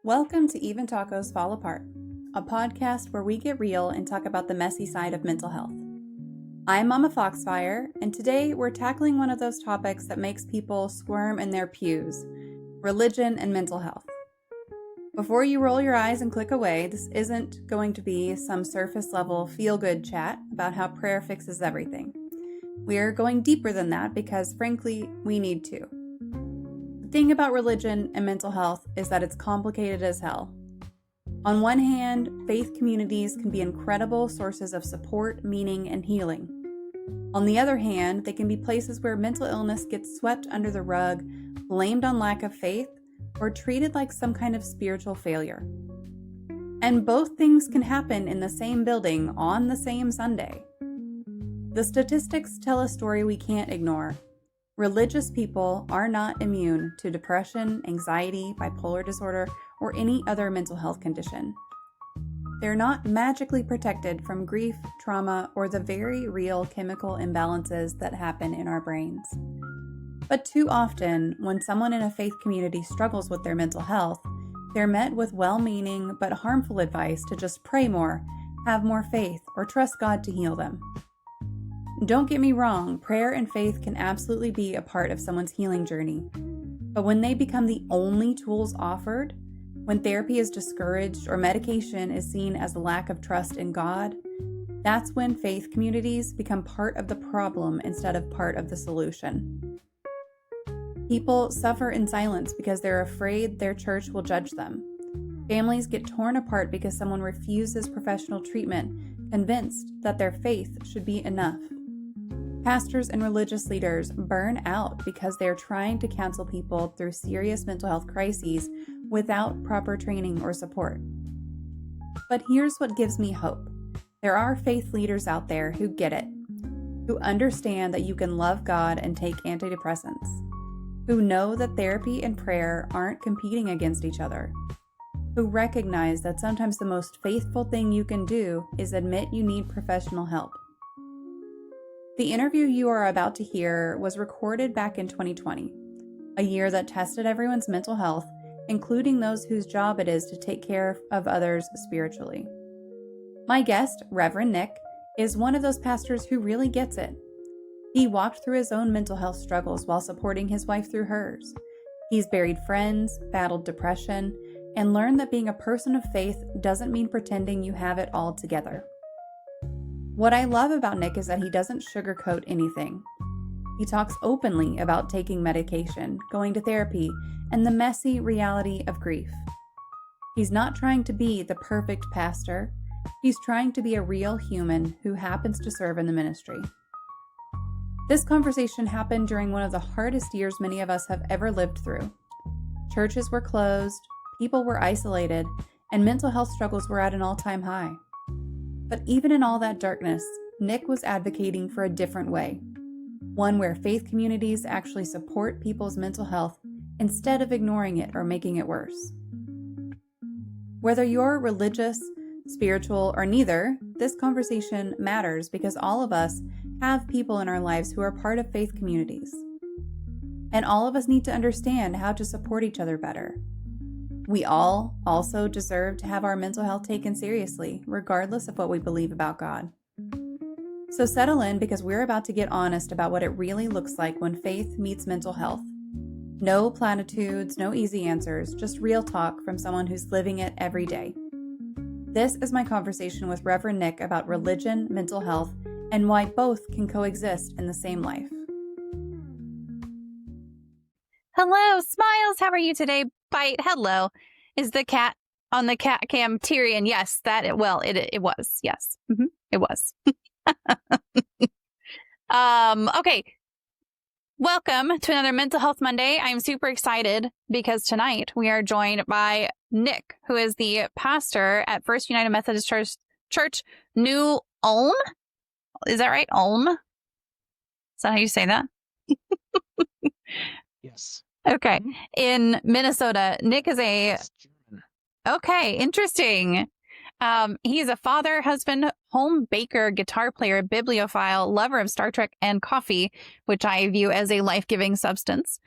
Welcome to Even Tacos Fall Apart, a podcast where we get real and talk about the messy side of mental health. I'm MommaFoxFire, and today we're tackling one of those topics that makes people squirm in their pews: religion and mental health. Before you roll your eyes and click away, this isn't going to be some surface level feel-good chat about how prayer fixes everything. We're going deeper than that because, frankly, we need to. The thing about religion and mental health is that it's complicated as hell. On one hand, faith communities can be incredible sources of support, meaning, and healing. On the other hand, they can be places where mental illness gets swept under the rug, blamed on lack of faith, or treated like some kind of spiritual failure. And both things can happen in the same building on the same Sunday. The statistics tell a story we can't ignore. Religious people are not immune to depression, anxiety, bipolar disorder, or any other mental health condition. They're not magically protected from grief, trauma, or the very real chemical imbalances that happen in our brains. But too often, when someone in a faith community struggles with their mental health, they're met with well-meaning but harmful advice to just pray more, have more faith, or trust God to heal them. Don't get me wrong, prayer and faith can absolutely be a part of someone's healing journey. But when they become the only tools offered, when therapy is discouraged or medication is seen as a lack of trust in God, that's when faith communities become part of the problem instead of part of the solution. People suffer in silence because they're afraid their church will judge them. Families get torn apart because someone refuses professional treatment, convinced that their faith should be enough. Pastors and religious leaders burn out because they are trying to counsel people through serious mental health crises without proper training or support. But here's what gives me hope. There are faith leaders out there who get it, who understand that you can love God and take antidepressants, who know that therapy and prayer aren't competing against each other, who recognize that sometimes the most faithful thing you can do is admit you need professional help. The interview you are about to hear was recorded back in 2020, a year that tested everyone's mental health, including those whose job it is to take care of others spiritually. My guest, Reverend Nick, is one of those pastors who really gets it. He walked through his own mental health struggles while supporting his wife through hers. He's buried friends, battled depression, and learned that being a person of faith doesn't mean pretending you have it all together. What I love about Nick is that he doesn't sugarcoat anything. He talks openly about taking medication, going to therapy, and the messy reality of grief. He's not trying to be the perfect pastor. He's trying to be a real human who happens to serve in the ministry. This conversation happened during one of the hardest years many of us have ever lived through. Churches were closed, people were isolated, and mental health struggles were at an all-time high. But even in all that darkness, Nick was advocating for a different way, one where faith communities actually support people's mental health instead of ignoring it or making it worse. Whether you're religious, spiritual, or neither, this conversation matters because all of us have people in our lives who are part of faith communities. And all of us need to understand how to support each other better. We all also deserve to have our mental health taken seriously, regardless of what we believe about God. So settle in because we're about to get honest about what it really looks like when faith meets mental health. No platitudes, no easy answers, just real talk from someone who's living it every day. This is my conversation with Reverend Nick about religion, mental health, and why both can coexist in the same life. Hello, Smiles. How are you today? Bite. Hello. Is the cat on the cat cam Tyrion? Yes, it was. Yes. It was. Okay. Welcome to another Mental Health Monday. I'm super excited because tonight we are joined by Nick, who is the pastor at First United Methodist Church, New Ulm. Is that right? Ulm? Is that how you say that? Yes. Okay. In Minnesota, Nick is okay, interesting. He's a father, husband, home baker, guitar player, bibliophile, lover of Star Trek and coffee, which I view as a life-giving substance.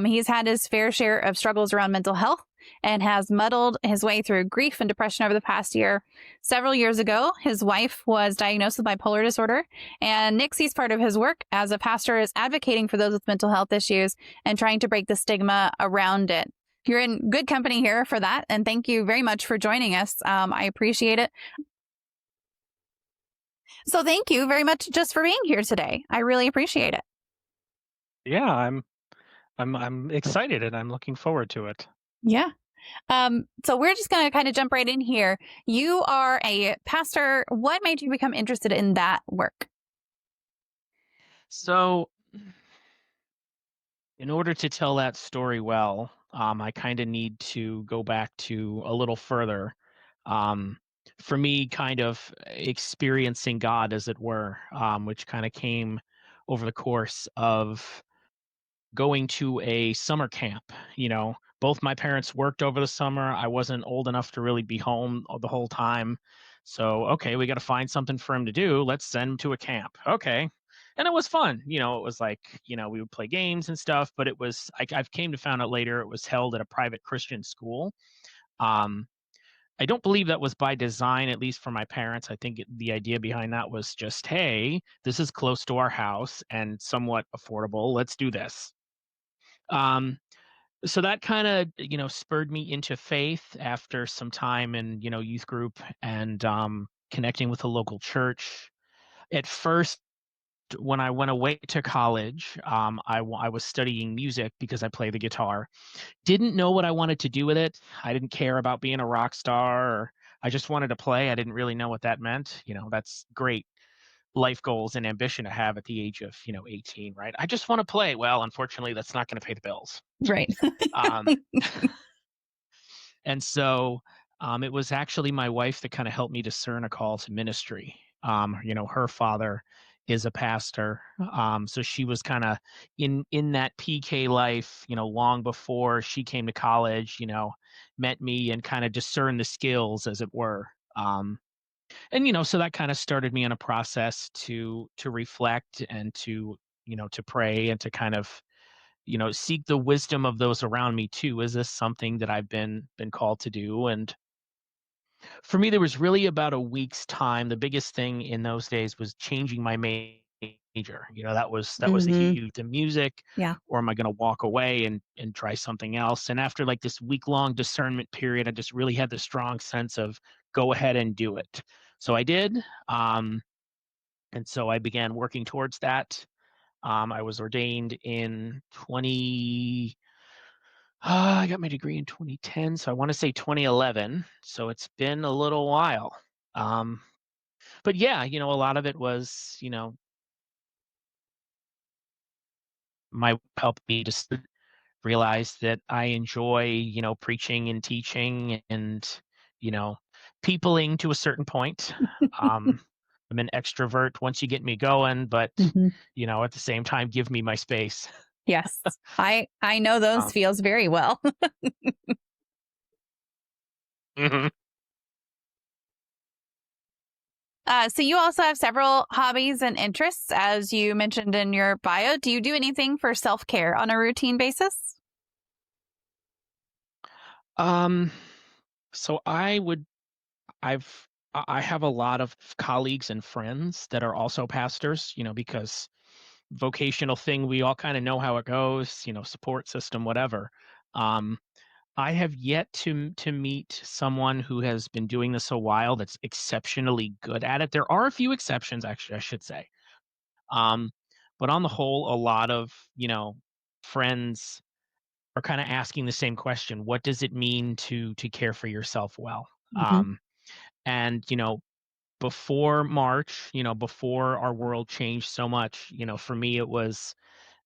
He's had his fair share of struggles around mental health, and has muddled his way through grief and depression over the past year. Several years ago, his wife was diagnosed with bipolar disorder, and Nick sees part of his work as a pastor is advocating for those with mental health issues and trying to break the stigma around it. You're in good company here for that, and thank you very much for joining us. I appreciate it. So thank you very much just for being here today. I really appreciate it. Yeah, I'm excited and I'm looking forward to it. Yeah. So we're just going to kind of jump right in here. You are a pastor. What made you become interested in that work? So, in order to tell that story well, I kind of need to go back to a little further. Um, for me, kind of experiencing God, as it were, which kind of came over the course of going to a summer camp. Both my parents worked over the summer. I wasn't old enough to really be home the whole time. So, okay, we got to find something for him to do. Let's send him to a camp. Okay. And it was fun. It was like, we would play games and stuff, but I've came to find out later it was held at a private Christian school. Um, I don't believe that was by design, at least for my parents. I think the idea behind that was just, hey, this is close to our house and somewhat affordable. Let's do this. Um, so that kind of spurred me into faith after some time in youth group and connecting with a local church. At first, when I went away to college, I was studying music because I play the guitar. Didn't know what I wanted to do with it. I didn't care about being a rock star, or I just wanted to play. I didn't really know what that meant. That's great life goals and ambition to have at the age of 18, right? I just want to play. Well, unfortunately, that's not going to pay the bills. Right. um, and so it was actually my wife that kind of helped me discern a call to ministry. Her father is a pastor, so she was kind of in that PK life, long before she came to college. Met me and kind of discerned the skills, as it were. And so that kind of started me on a process to reflect and to pray and to kind of seek the wisdom of those around me too. Is this something that I've been called to do? And for me, there was really about a week's time. The biggest thing in those days was changing my major. That was the Mhm. huge, the music. Yeah. Or am I going to walk away and try something else? And after like this week-long discernment period, I just really had the strong sense of go ahead and do it. So I did. And so I began working towards that. I was ordained in 20. I got my degree in 2010, so I want to say 2011. So it's been a little while. Um, but yeah, a lot of it was, my help me just realize that I enjoy, preaching and teaching and, you know, peopling to a certain point. Um, I'm an extrovert once you get me going, but Mhm. at the same time, give me my space. Yes. I know those Um, feels very well. mhm. So you also have several hobbies and interests, as you mentioned in your bio. Do you do anything for self-care on a routine basis? Um, so I have a lot of colleagues and friends that are also pastors, because vocational thing, we all kind of know how it goes, support system, whatever. Um, I have yet to meet someone who has been doing this a while that's exceptionally good at it. There are a few exceptions, actually, I should say. Um, but on the whole, a lot of, friends are kind of asking the same question. What does it mean to care for yourself well? Mhm. Um, and before March, before our world changed so much, for me it was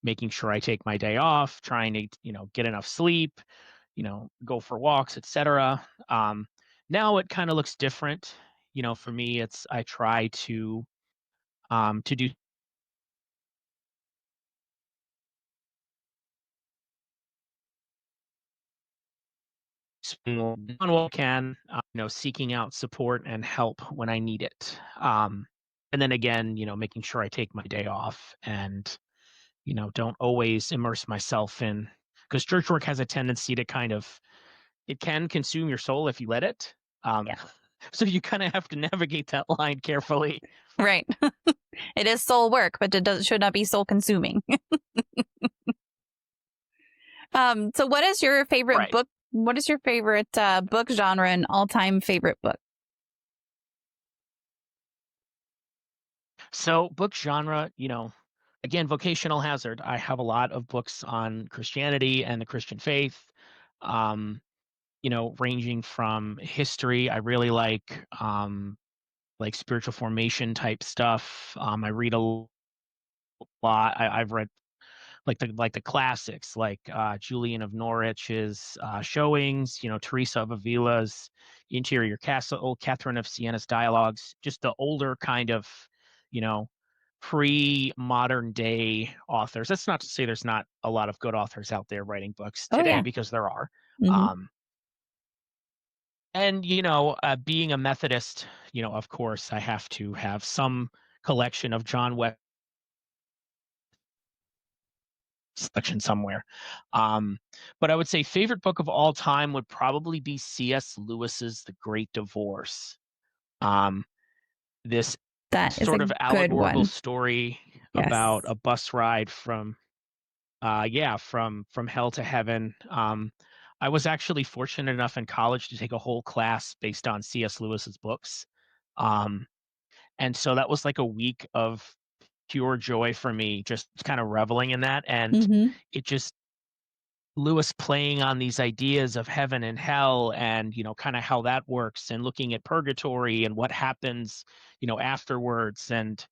making sure I take my day off, trying to, get enough sleep, go for walks, etc. Now it kind of looks different. For me, it's I try to do on what I can, seeking out support and help when I need it. And then again, making sure I take my day off and don't always immerse myself in, because church work has a tendency to kind of it can consume your soul if you let it. Um, Yeah. so you kind of have to navigate that line carefully. Right. It is soul work, but should not be soul consuming. So what is your favorite Right. book? What is your favorite book genre and all-time favorite book? So book genre, again, vocational hazard. I have a lot of books on Christianity and the Christian faith. Um, ranging from history. I really like spiritual formation type stuff. I read a lot. I've read like the classics, like Julian of Norwich's showings. Teresa of Avila's Interior Castle, Catherine of Siena's dialogues. Just the older kind of, you know, pre-modern day authors. That's not to say there's not a lot of good authors out there writing books Oh today, yeah. because there are. Hmm. Um, and being a Methodist, of course, I have to have some collection of John West selection somewhere. Um, but I would say favorite book of all time would probably be C.S. Lewis's The Great Divorce. Um, this That is sort a of good allegorical one. story about Yes. a bus ride from hell to heaven. I was actually fortunate enough in college to take a whole class based on C.S. Lewis's books. Um, and so that was like a week of pure joy for me, just kind of reveling in that. And Hmm. it just Lewis playing on these ideas of heaven and hell, and kind of how that works, and looking at purgatory and what happens afterwards, and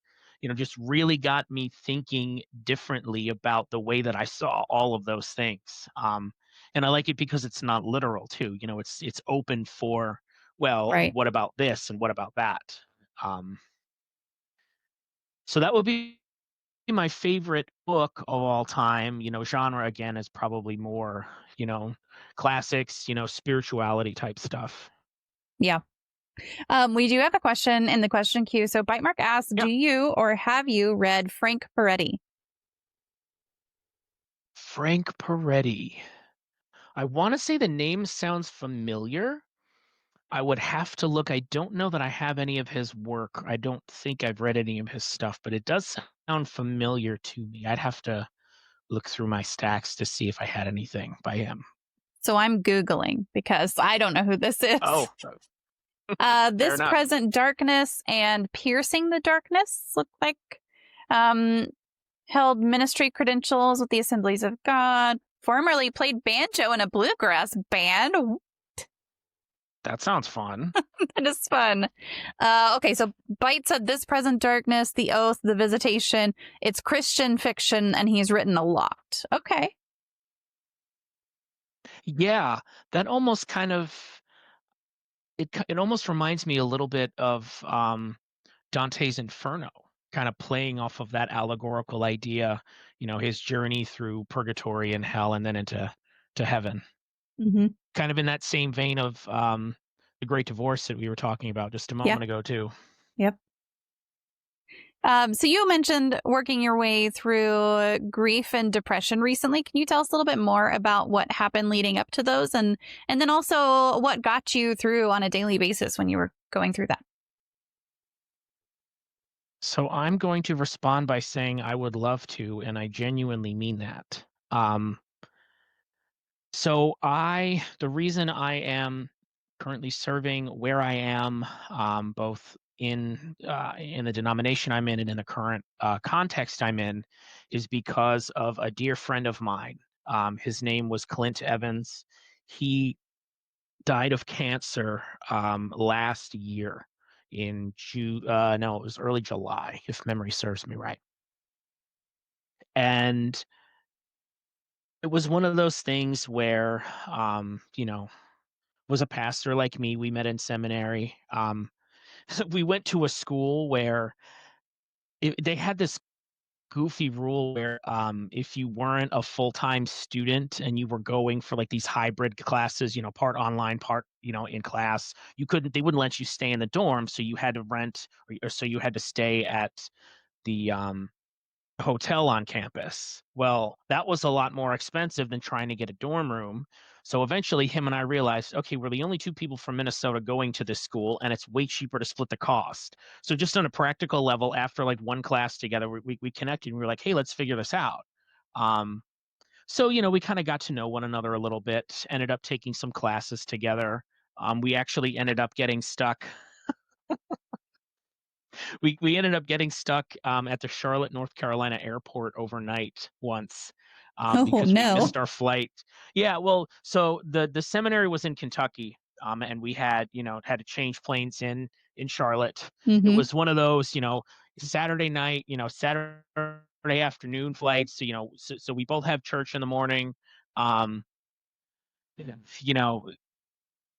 just really got me thinking differently about the way that I saw all of those things. And I like it because it's not literal too. It's open for, well, Right. what about this and what about that. So that would be my favorite book of all time. Genre again is probably more, you know, classics, spirituality type stuff. Yeah. We do have a question in the question queue. So Bite Mark asks, Yeah. do you or have you read Frank Peretti? Frank Peretti. I want to say the name sounds familiar. I would have to look. I don't know that I have any of his work. I don't think I've read any of his stuff, but it does sound familiar to me. I'd have to look through my stacks to see if I had anything by him. So I'm Googling because I don't know who this is. Oh, fair This enough. Present Darkness and Piercing the Darkness look like um, held ministry credentials with the Assemblies of God. Formerly played banjo in a bluegrass band. That sounds fun. That is fun. Okay, so Bite said This Present Darkness, The Oath, The Visitation. It's Christian fiction, and he's written a lot. Okay. Yeah, that almost kind of it almost reminds me a little bit of Dante's Inferno, kind of playing off of that allegorical idea, his journey through purgatory and hell and then into heaven. Mm-hmm. Kind of in that same vein of the Great Divorce that we were talking about just a Yeah. moment ago too. Yep. So you mentioned working your way through grief and depression recently. Can you tell us a little bit more about what happened leading up to those, and then also what got you through on a daily basis when you were going through that? So I'm going to respond by saying I would love to, and I genuinely mean that. Um, the reason I am currently serving where I am, both in the denomination I'm in and in the current context I'm in, is because of a dear friend of mine. His name was Clint Evans. He died of cancer last year in June. No, it was early July, if memory serves me right. And it was one of those things where, was a pastor like me. We met in seminary. We went to a school where they had this goofy rule where if you weren't a full-time student and you were going for like these hybrid classes, part online, part, in class, they wouldn't let you stay in the dorm. So you had to rent or so you had to stay at the hotel on campus. Well, that was a lot more expensive than trying to get a dorm room. So eventually him and I realized, okay, we're the only two people from Minnesota going to this school, and it's way cheaper to split the cost. So just on a practical level, after like one class together, we connected and we were like, hey, let's figure this out. Um, so, we kind of got to know one another a little bit, ended up taking some classes together. We actually ended up getting stuck. We ended up getting stuck at the Charlotte, North Carolina airport overnight once, Oh, because we no. missed our flight. Yeah, well, so the seminary was in Kentucky, and we had to change planes in Charlotte. It Mm-hmm. was one of those, Saturday night, Saturday afternoon flights. So we both have church in the morning. Um, you know,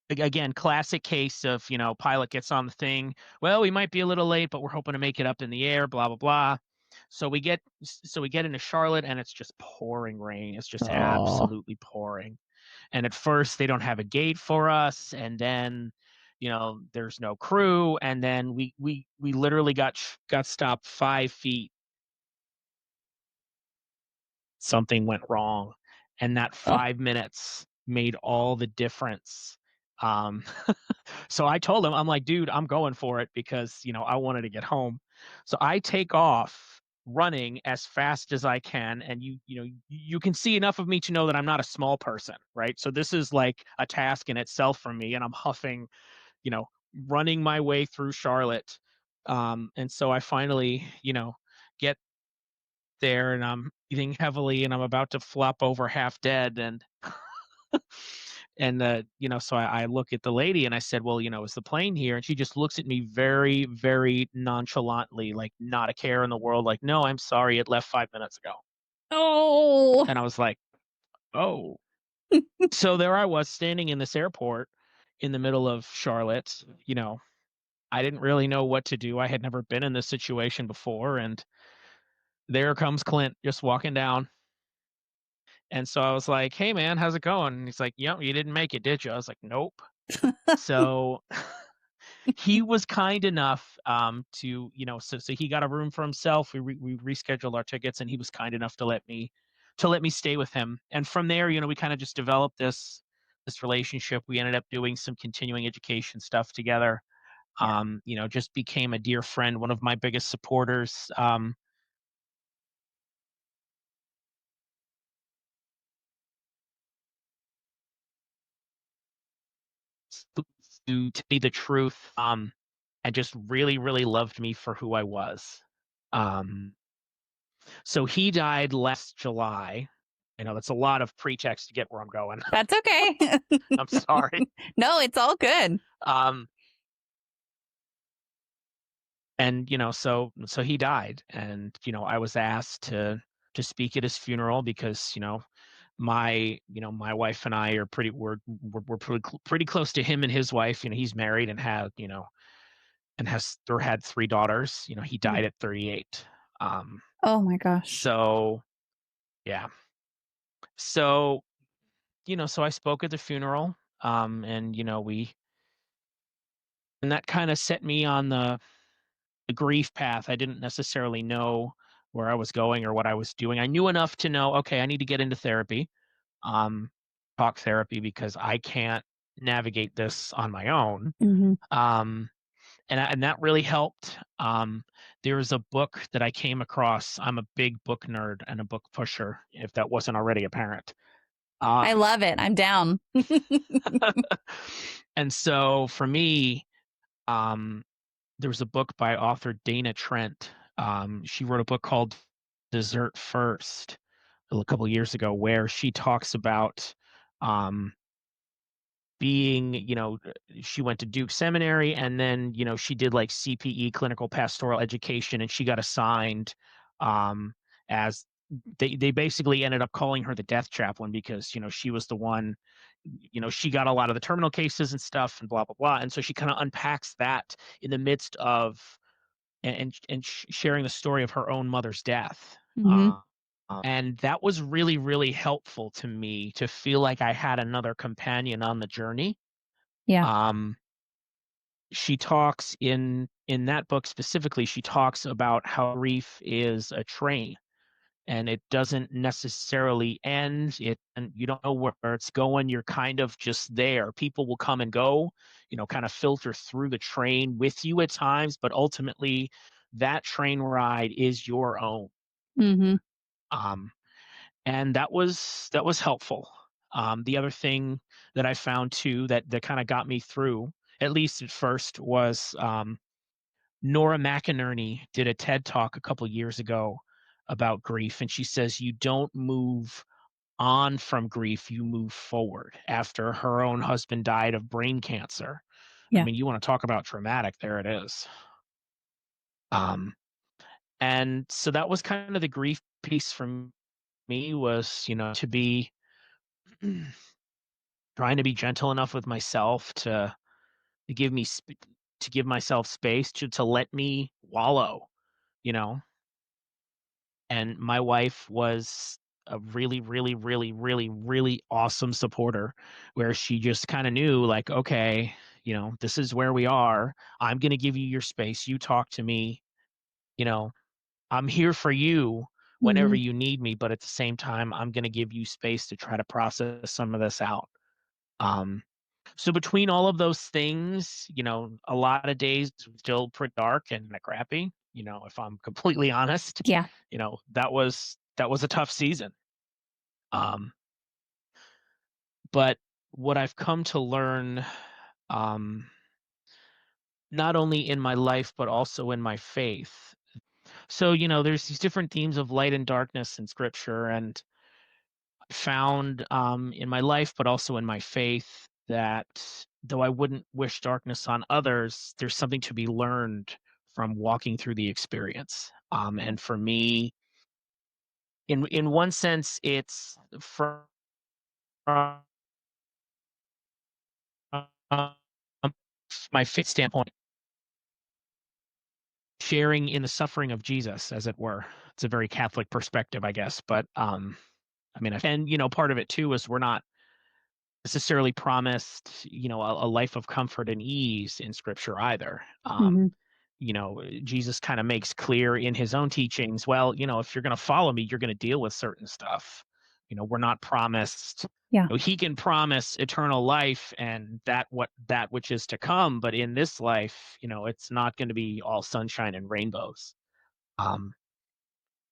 again, classic case of, pilot gets on the thing. Well, we might be a little late, but we're hoping to make it up in the air, blah, blah, blah. So we get into Charlotte and it's just pouring rain. It's just Oh. absolutely pouring. And at first they don't have a gate for us. And then, there's no crew. And then we literally got stopped 5 feet. Something went wrong. And that Oh. 5 minutes made all the difference. Um, So I told him, I'm like, dude, I'm going for it because, I wanted to get home. So I take off running as fast as I can. And you can see enough of me to know that I'm not a small person, right? So this is like a task in itself for me. And I'm huffing, you know, running my way through Charlotte. And so I finally, get there and I'm breathing heavily and I'm about to flop over half dead. And so I look at the lady and I said, well, is the plane here? And she just looks at me very, very nonchalantly, like not a care in the world. Like, no, I'm sorry. It left 5 minutes ago. Oh. And I was like, oh. So there I was standing in this airport in the middle of Charlotte. I didn't really know what to do. I had never been in this situation before. And there comes Clint just walking down. And so I was like, hey, man, how's it going? And he's like, yep, you didn't make it, did you? I was like, nope. So he was kind enough to so he got a room for himself. We rescheduled our tickets and he was kind enough to let me stay with him. And from there, we kind of just developed this relationship. We ended up doing some continuing education stuff together. Yeah. Just became a dear friend, one of my biggest supporters. To tell me the truth, and just really, really loved me for who I was. Um, So he died last July. I know that's a lot of pretext to get where I'm going. That's okay. I'm sorry. No, it's all good. Um, and so he died, and I was asked to speak at his funeral because my wife and I are we're pretty close to him and his wife. He's married and had 3 daughters. He Mm. died at 38. Um, Oh my gosh. so yeah. So I spoke at the funeral, and that kind of set me on the grief path. I didn't necessarily know where I was going or what I was doing. I knew enough to know, okay, I need to get into therapy, um, talk therapy, because I can't navigate this on my own. Mm-hmm. Um, and that really helped. There was a book that I came across. I'm a big book nerd and a book pusher, if that wasn't already apparent. I Um, love it. I'm down. and so for me, um, there was a book by author Dana Trent. She wrote a book called Dessert First a couple years ago, where she talks about um, being, she went to Duke Seminary and then, she did like CPE, clinical pastoral education, and she got assigned um, as they basically ended up calling her the death chaplain because, she was the one, she got a lot of the terminal cases and stuff and blah, blah, blah. And so she kind of unpacks that in the midst of sharing the story of her own mother's death. Mm-hmm. And that was really, really helpful to me to feel like I had another companion on the journey. Yeah. Um, she talks in that book specifically, she talks about how grief is a train. and it doesn't necessarily end. And you don't know where it's going. You're kind of just there. People will come and go, kind of filter through the train with you at times, but ultimately that train ride is your own. Mhm. Um, and that was helpful. The other thing that I found too that kind of got me through, at least at first, was Nora McInerney did a TED talk a couple years ago about grief, and she says you don't move on from grief, you move forward. After her own husband died of brain cancer, I Yeah. mean, you want to talk about traumatic? There it is. Um, and so that was kind of the grief piece for me, was to be trying to be gentle enough with myself to give me to give myself space to let me wallow, you know. And my wife was a really, really, really, really, really awesome supporter, where she just kind of knew, like, okay, this is where we are. I'm going to give you your space. You talk to me, you know, I'm here for you whenever Mhm. you need me. But at the same time, I'm going to give you space to try to process some of this out. Um, so between all of those things, a lot of days still pretty dark and crappy, if I'm completely honest. Yeah. That was a tough season. Um, but what I've come to learn, um, not only in my life but also in my faith. So, there's these different themes of light and darkness in scripture, and found in my life, but also in my faith, that though I wouldn't wish darkness on others, there's something to be learned from walking through the experience. And for me, in one sense, it's from my faith standpoint, sharing in the suffering of Jesus, as it were. It's a very Catholic perspective, I guess, but I mean, and part of it too is we're not necessarily promised, a life of comfort and ease in scripture either. Mhm. Jesus kind of makes clear in his own teachings, well, if you're going to follow me, you're going to deal with certain stuff. We're not promised, Yeah. he can promise eternal life and that which is to come, but in this life, it's not going to be all sunshine and rainbows. Um,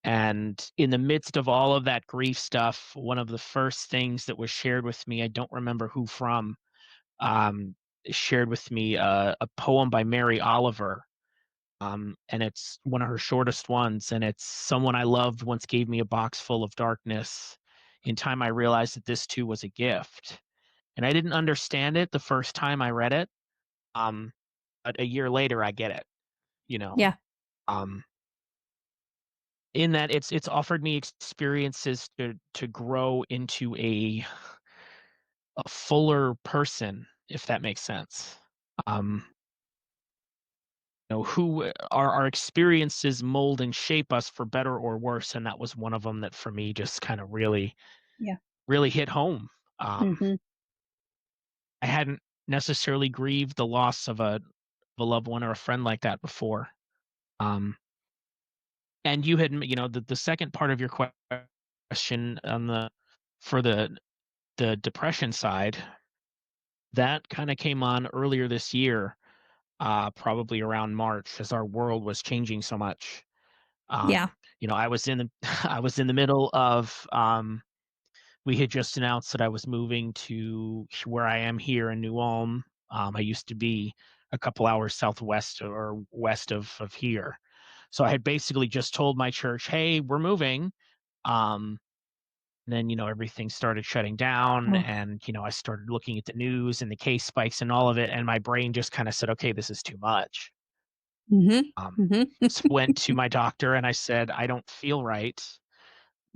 and in the midst of all of that grief stuff, one of the first things that was shared with me, I don't remember who from, um, shared with me a poem by Mary Oliver. And it's one of her shortest ones. And it's, someone I loved once gave me a box full of darkness. In time, I realized that this too was a gift. And I didn't understand it the first time I read it. Um, but a year later, I get it, you know. Yeah. Um, in that it's offered me experiences to grow into a fuller person, if that makes sense. Um, who our experiences mold and shape us for better or worse, and that was one of them that for me just kind of really, Yeah. really hit home. Um, Mhm. I hadn't necessarily grieved the loss of a loved one or a friend like that before. Um, and you had, the second part of your question on for the depression side, that kind of came on earlier this year, probably around March, as our world was changing so much. Yeah. I was in the I was in the middle of, we had just announced that I was moving to where I am here in New Ulm. I used to be a couple hours southwest or west of here. So I had basically just told my church, "Hey, we're moving." Um, then, everything started shutting down, Oh. and, I started looking at the news and the case spikes and all of it, and my brain just kind of said, "Okay, this is too much." Mhm. Um, Mhm. so went to my doctor and I said, "I don't feel right.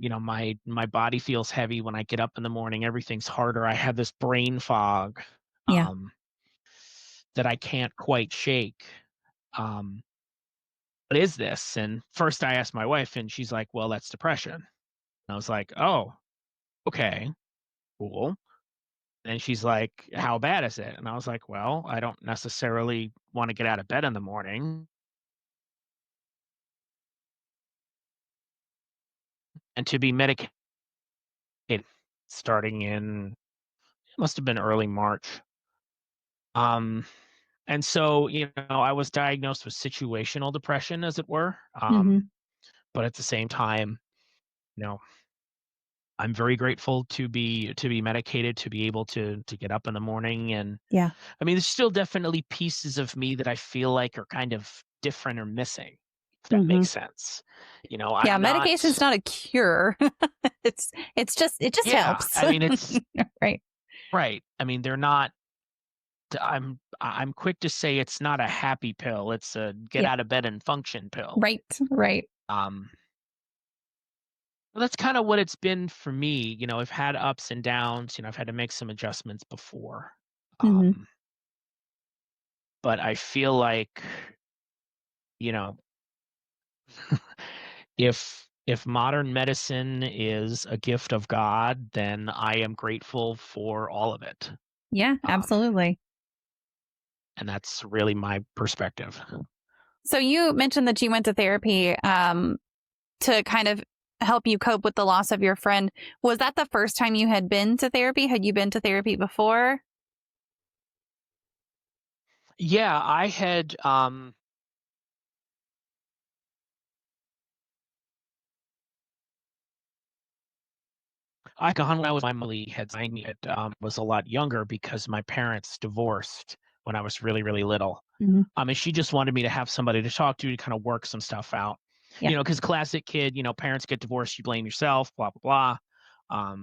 My body feels heavy when I get up in the morning. Everything's harder. I have this brain fog, Yeah. um, that I can't quite shake. Um, what is this?" And first I asked my wife, and she's like, "Well, that's depression." And I was like, "Oh, okay, cool." And she's like, "How bad is it?" And I was like, "Well, I don't necessarily want to get out of bed in the morning." and to be medicated starting in, it must have been early March. Um, and so, I was diagnosed with situational depression, as it were. Mm-hmm. But at the same time, you know, I'm very grateful to be medicated, to be able to get up in the morning. And Yeah. I mean, there's still definitely pieces of me that I feel like are kind of different or missing, if that Mm-hmm. makes sense. Yeah, I'm medication's not. not a cure. It just Yeah, helps. I mean, it's Right. right. I mean, they're not. I'm quick to say it's not a happy pill. It's a get Yeah. out of bed and function pill. Right. Right. Um, well, that's kind of what it's been for me. I've had ups and downs. I've had to make some adjustments before. Mm-hmm. Um, but I feel like, you know, if modern medicine is a gift of God, then I am grateful for all of it. Yeah, Um, absolutely. and that's really my perspective. So you mentioned that you went to therapy to kind of help you cope with the loss of your friend. Was that the first time you had been to therapy? Had you been to therapy before? Yeah, I had I gone when I was my mother had signed me was a lot younger because my parents divorced when I was really, really little. Mm-hmm. And she just wanted me to have somebody to talk to kind of work some stuff out. Yeah. Because classic kid, parents get divorced, you blame yourself, blah, blah, blah.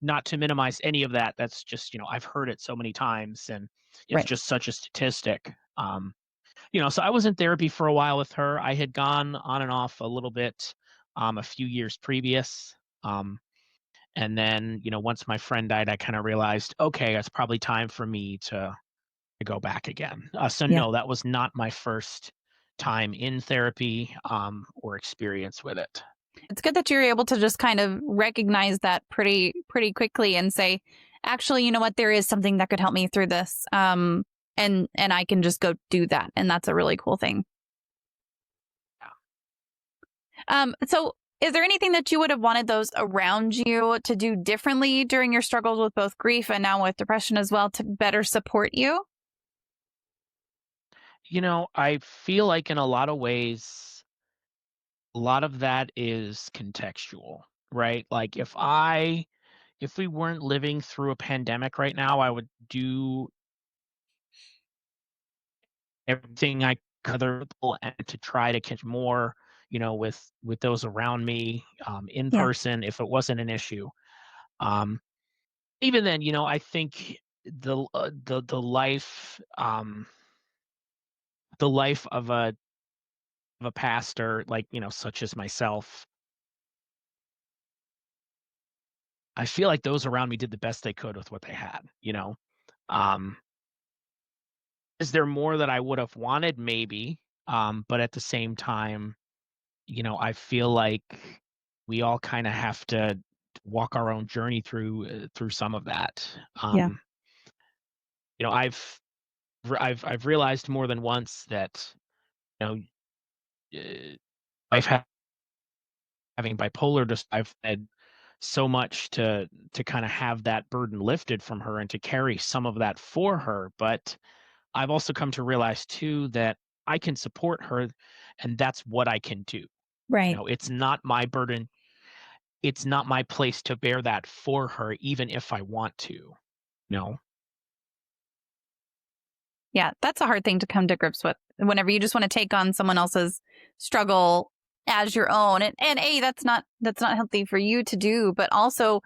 Not to minimize any of that. That's just, I've heard it so many times and it's Right. just such a statistic. So I was in therapy for a while with her. I had gone on and off a little bit a few years previous. And then, once my friend died, I kind of realized, okay, it's probably time for me to go back again. So Yeah. no, that was not my first time in therapy or experience with it. It's good that you're able to just kind of recognize that pretty quickly and say, actually, you know what, there is something that could help me through this. And I can just go do that. And that's a really cool thing. So is there anything that you would have wanted those around you to do differently during your struggles with both grief and now with depression as well to better support you? I feel like in a lot of ways, a lot of that is contextual, right? Like if we weren't living through a pandemic right now, I would do everything I could and to try to catch more, with those around me in Yeah. person if it wasn't an issue. Um, Even then, I think the life of a pastor, like, such as myself, I feel like those around me did the best they could with what they had. Um, is there more that I would have wanted? Maybe. But at the same time, I feel like we all kind of have to walk our own journey through some of that. Yeah. You know, I've realized more than once that you know I've had having bipolar. Just I've had so much to kind of have that burden lifted from her and to carry some of that for her. But I've also come to realize too that I can support her, and that's what I can do. Right. It's not my burden. It's not my place to bear that for her, even if I want to. No. Yeah, that's a hard thing to come to grips with whenever you just want to take on someone else's struggle as your own. And A, that's not healthy for you to do, but also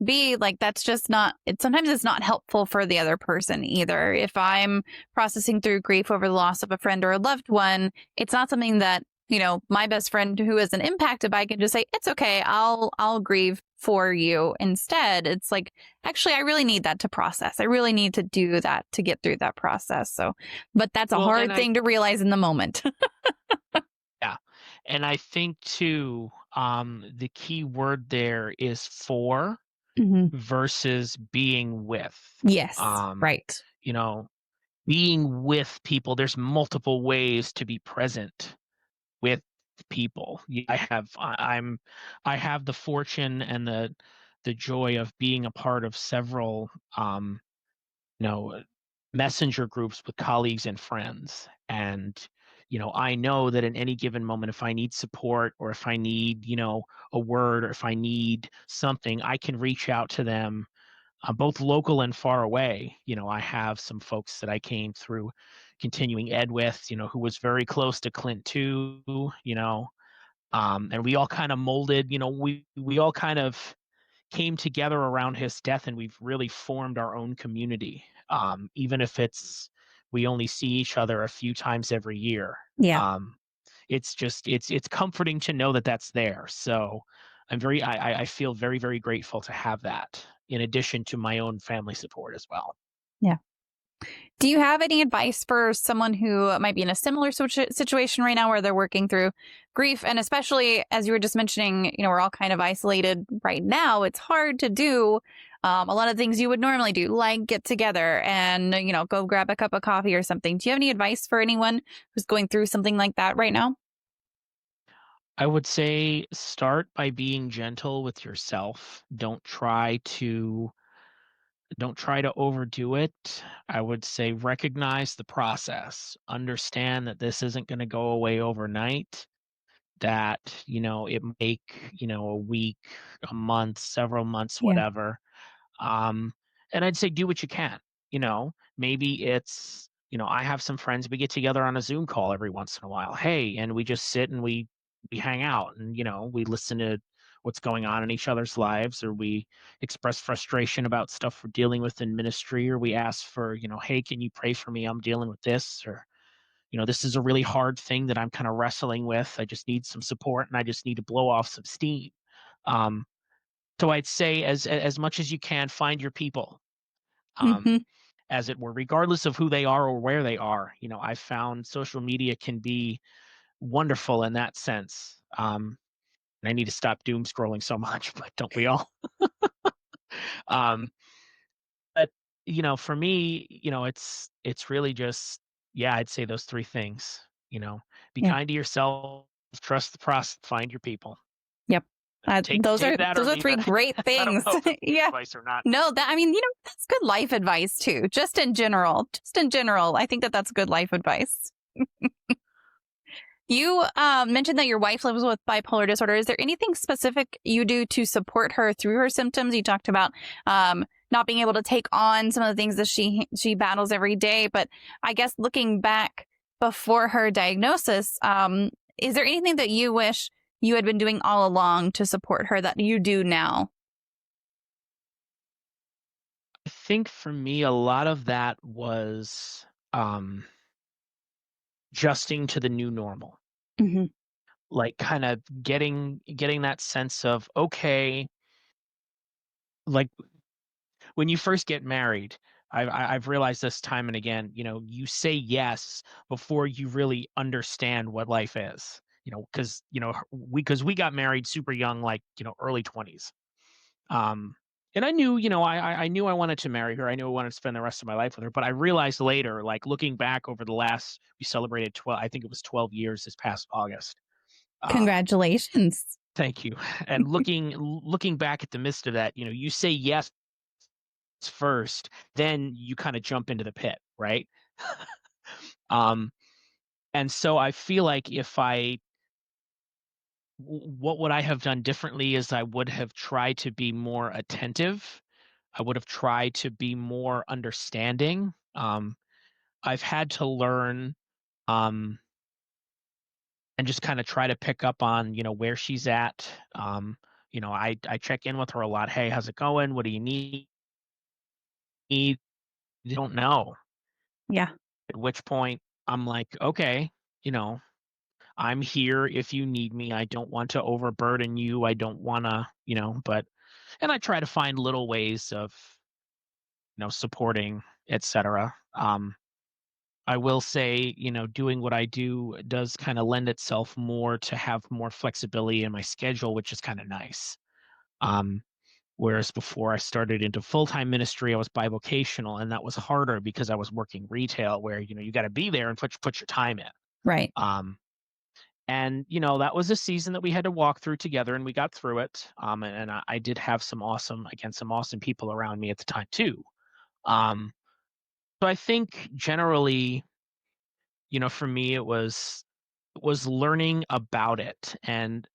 B, like that's just not sometimes it's not helpful for the other person either. If I'm processing through grief over the loss of a friend or a loved one, it's not something that, my best friend who isn't impacted by can just say, it's okay, I'll grieve for you instead. It's like, actually, I really need that to process. I really need to do that to get through that process. So, but that's a Well, and hard thing to realize in the moment. yeah, and I think too, the key word there is for Mm-hmm. versus being with. Yes. Um, Right. you know, being with people, there's multiple ways to be present with people. I have the fortune and the joy of being a part of several you know messenger groups with colleagues and friends. And I know that in any given moment, if I need support, or if I need a word, or if I need something, I can reach out to them, both local and far away. I have some folks that I came through continuing ed with, who was very close to Clint too, and we all kind of molded, we all kind of came together around his death, and we've really formed our own community. Even if we only see each other a few times every year. Yeah. It's just it's comforting to know that that's there. So I feel very, very grateful to have that, in addition to my own family support as well. Yeah. Do you have any advice for someone who might be in a similar situation right now where they're working through grief? And especially as you were just mentioning, we're all kind of isolated right now. It's hard to do a lot of things you would normally do, like get together and, go grab a cup of coffee or something. Do you have any advice for anyone who's going through something like that right now? I would say start by being gentle with yourself. Don't try to overdo it. I would say recognize the process. Understand that this isn't going to go away overnight, that, it may take, a week, a month, several months, Yeah. whatever. Um, and I'd say do what you can. Maybe it's, I have some friends, we get together on a Zoom call every once in a while. Hey, and we just sit and we hang out, and we listen to what's going on in each other's lives, or we express frustration about stuff we're dealing with in ministry, or we ask for, hey, can you pray for me? I'm dealing with this, or this is a really hard thing that I'm kind of wrestling with. I just need some support, and I just need to blow off some steam. Um, so I'd say, as much as you can, find your people, um, Hmm. as it were, regardless of who they are or where they are. I found social media can be wonderful in that sense. And I need to stop doom scrolling so much, but don't we all? Um, but for me, it's really just, yeah, I'd say those three things. Be Yeah. kind to yourself, trust the process, find your people. Yep. Take that or Those are leave three it. great I don't things. know if it's Yeah. advice or not. No, that's good life advice too. Just in general. I think that that's good life advice. You mentioned that your wife lives with bipolar disorder. Is there anything specific you do to support her through her symptoms? You talked about not being able to take on some of the things that she battles every day. But I guess looking back before her diagnosis, is there anything that you wish you had been doing all along to support her that you do now? I think for me, a lot of that was um, adjusting to the new normal, Hmm. like kind of getting that sense of, okay, like when you first get married, I've realized this time and again, you say yes before you really understand what life is. Because we got married super young, like early 20s. Um, and I knew, I knew I wanted to marry her. I knew I wanted to spend the rest of my life with her. But I realized later, like looking back over the last, we celebrated 12, I think it was 12 years this past August. Uh, Congratulations. Thank you. And looking back at the midst of that, you say yes first, then you kind of jump into the pit, right? um, and so I feel like what would I have done differently is I would have tried to be more attentive. I would have tried to be more understanding. I've had to learn, um, and just kind of try to pick up on, where she's at. I check in with her a lot. Hey, how's it going? What do you need? You don't know. Yeah. At which point I'm like, okay, you know, I'm here if you need me. I don't want to overburden you. I don't want to, and I try to find little ways of, supporting, etc. I will say, doing what I do does kind of lend itself more to have more flexibility in my schedule, which is kind of nice. Um, Whereas before I started into full-time ministry, I was bivocational, and that was harder because I was working retail where, you got to be there and put your time in. Right. Um, And, that was a season that we had to walk through together, and we got through it. And I did have some awesome people around me at the time too. Um, so I think generally, for me, it was learning about it and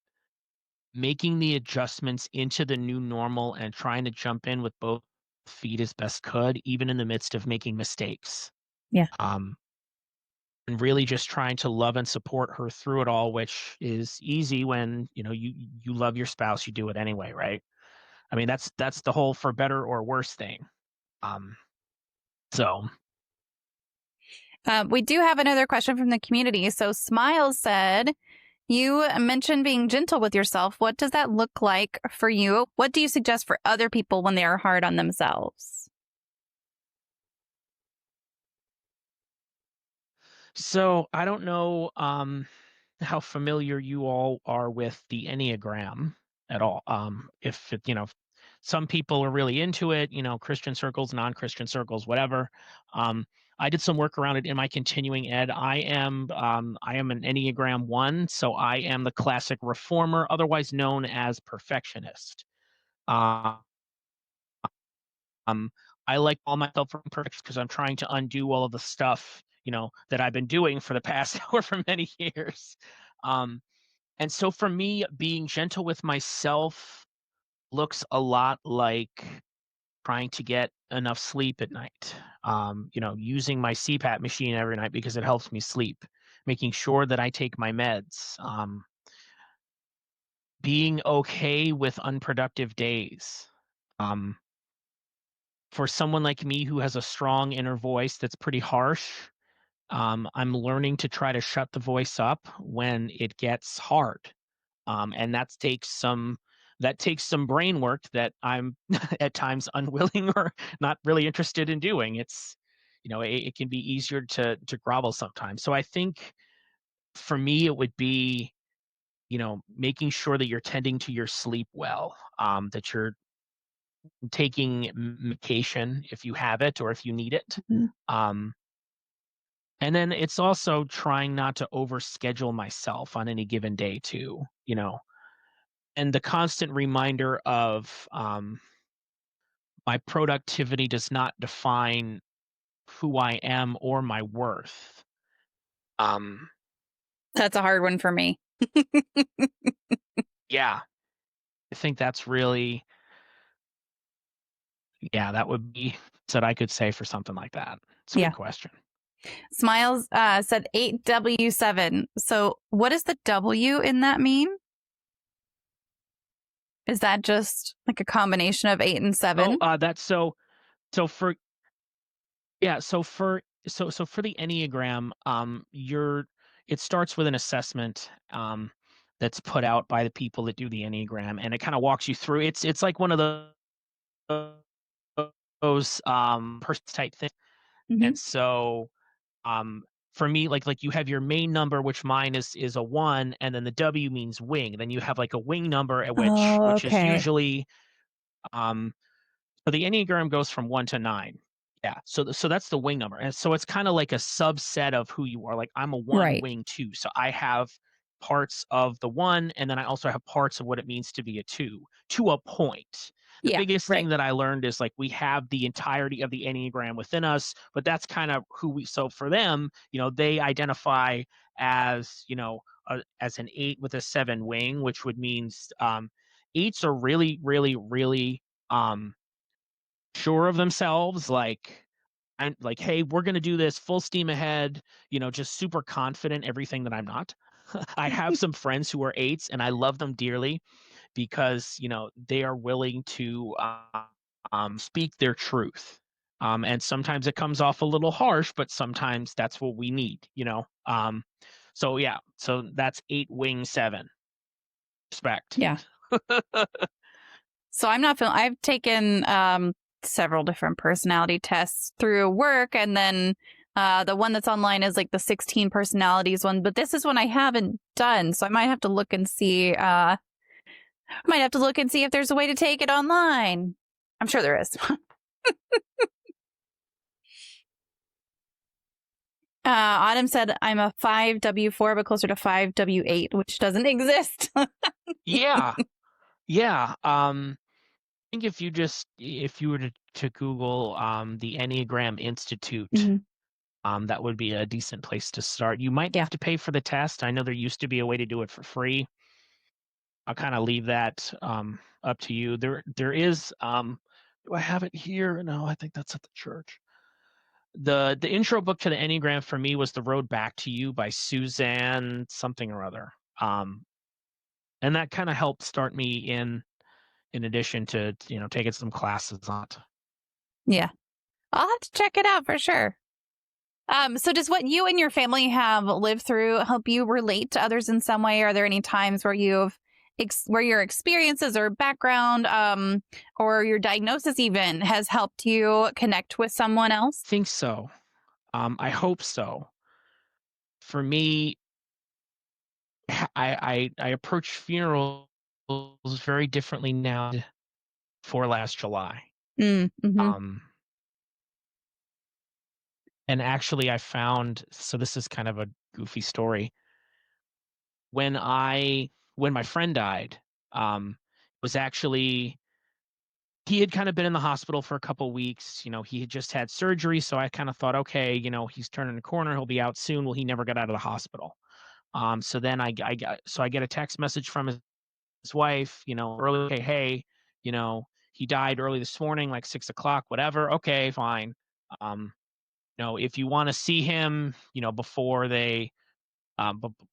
making the adjustments into the new normal and trying to jump in with both feet as best could, even in the midst of making mistakes. Yeah. Um, and really just trying to love and support her through it all, which is easy when, you love your spouse, you do it anyway, right? I mean, that's the whole for better or worse thing. Um, so We do have another question from the community. So Smiles said, you mentioned being gentle with yourself. What does that look like for you? What do you suggest for other people when they are hard on themselves? so I don't know how familiar you all are with the Enneagram at all. If it, some people are really into it, Christian circles, non-Christian circles, whatever. Um, I did some work around it in my continuing ed. I am an Enneagram 1, so I am the classic reformer, otherwise known as perfectionist. Uh, um, I like all myself from perfection because I'm trying to undo all of the stuff, that I've been doing for the past however many years. Um, and so for me, being gentle with myself looks a lot like trying to get enough sleep at night. Using my CPAP machine every night because it helps me sleep, making sure that I take my meds, being okay with unproductive days. Um, for someone like me who has a strong inner voice that's pretty harsh, I'm learning to try to shut the voice up when it gets hard. And that takes some brain work that I'm at times unwilling or not really interested in doing. It can be easier to grovel sometimes. So I think for me it would be, making sure that you're tending to your sleep well, that you're taking medication if you have it or if you need it. Mhm. Um, and then it's also trying not to overschedule myself on any given day too, and the constant reminder of my productivity does not define who I am or my worth. Um, That's a hard one for me. yeah, I think that's really, yeah, that would be what I could say for something like that. It's a Yeah. good question. Smiles said 8W7. So what does the W in that mean? Is that just like a combination of 8 and 7? That's so for yeah, so for the Enneagram, it starts with an assessment that's put out by the people that do the Enneagram, and it kind of walks you through. It's like one of those person type things. Mm-hmm. And so um for me, like you have your main number, which mine is a 1, and then the W means wing. Then you have like a wing number at which Oh, which is okay. usually um so the Enneagram goes from 1 to 9. Yeah. So that's the wing number. And so it's kind of like a subset of who you are. Like I'm a 1 Right. wing 2. So I have parts of the 1, and then I also have parts of what it means to be a 2 to a point. The Yeah. biggest Right. thing that I learned is like we have the entirety of the Enneagram within us, but that's kind of so for them, they identify as, as an 8 with a 7 wing, which would means eights are really, really, really um sure of themselves, like I'm like, hey, we're gonna do this full steam ahead, just super confident, everything that I'm not. I have some friends who are eights and I love them dearly because they are willing to speak their truth. And sometimes it comes off a little harsh, but sometimes that's what we need. So yeah, so that's 8 wing 7. Respect. Yeah. So I'm not feeling, I've taken several different personality tests through work, and then the one that's online is like the 16 personalities one, but this is one I haven't done. So I might have to look and see, if there's a way to take it online. I'm sure there is. Autumn said I'm a 5W4, but closer to 5W8, which doesn't exist. Yeah. Yeah. I think if you were to Google the Enneagram Institute, that would be a decent place to start. You might have to pay for the test. I know there used to be a way to do it for free. I'll kind of leave that up to you. There is do I have it here? No, I think that's at the church. The intro book to the Enneagram for me was The Road Back to You by Suzanne something or other. And that kind of helped start me in addition to, taking some classes on it. Yeah. I'll have to check it out for sure. So does what you and your family have lived through help you relate to others in some way? Are there any times where where your experiences or background, or your diagnosis even has helped you connect with someone else? I think so. I hope so. For me, I approach funerals very differently now for last July. Um, and actually I found, so this is kind of a goofy story. When my friend died, was actually, he had kind of been in the hospital for a couple weeks. He had just had surgery, so I kind of thought, okay, he's turning the corner, he'll be out soon. Well, he never got out of the hospital. So then I get a text message from his wife, early, okay, hey, he died early this morning, like 6 o'clock, whatever. Okay, fine. If you want to see him, before they,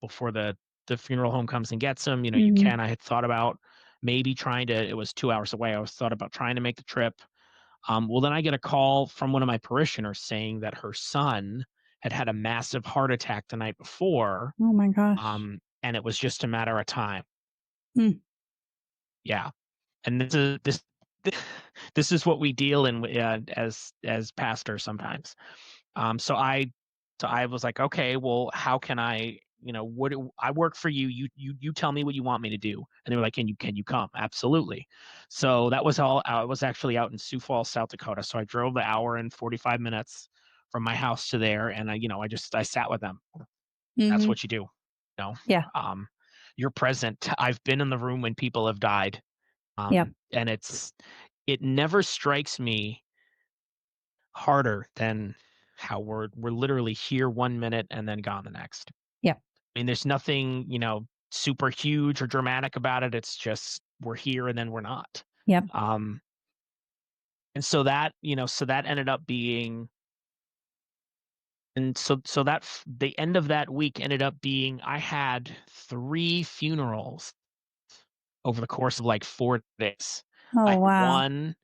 before the funeral home comes and gets him, you can. I had thought about maybe trying to. It was 2 hours away. I was thought about trying to make the trip. Well, then I get a call from one of my parishioners saying that her son had a massive heart attack the night before. Oh my gosh. And it was just a matter of time. Yeah. And this is what we deal in as pastors sometimes. So I was like, okay, well, how can I, I work for you. You tell me what you want me to do. And they were like, can you come? Absolutely. So that was all. I was actually out in Sioux Falls, South Dakota. So I drove the hour and 45 minutes from my house to there, and I sat with them. That's what you do. Yeah. You're present. I've been in the room when people have died. And it never strikes me harder than how we're literally here 1 minute and then gone the next. Yeah. I mean, there's nothing, super huge or dramatic about it. It's just we're here and then we're not. Yep. And so that, so that ended up being, and so that the end of that week ended up being, I had 3 funerals over the course of like 4 days. Oh, wow. One,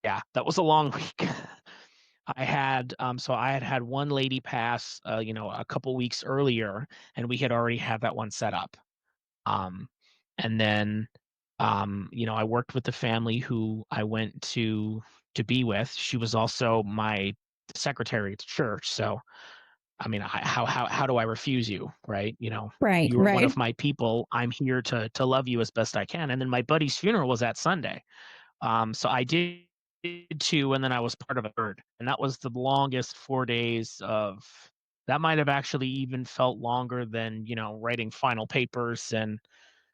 yeah, that was a long week. I had one lady pass, a couple weeks earlier, and we had already had that one set up. And then, I worked with the family who I went to be with. She was also my secretary at the church. So, I mean, how do I refuse you, right? Right, You were one right. of my people. I'm here to love you as best I can. And then my buddy's funeral was that Sunday. So I did 2, and then I was part of a third, and that was the longest 4 days of. That might have actually even felt longer than writing final papers and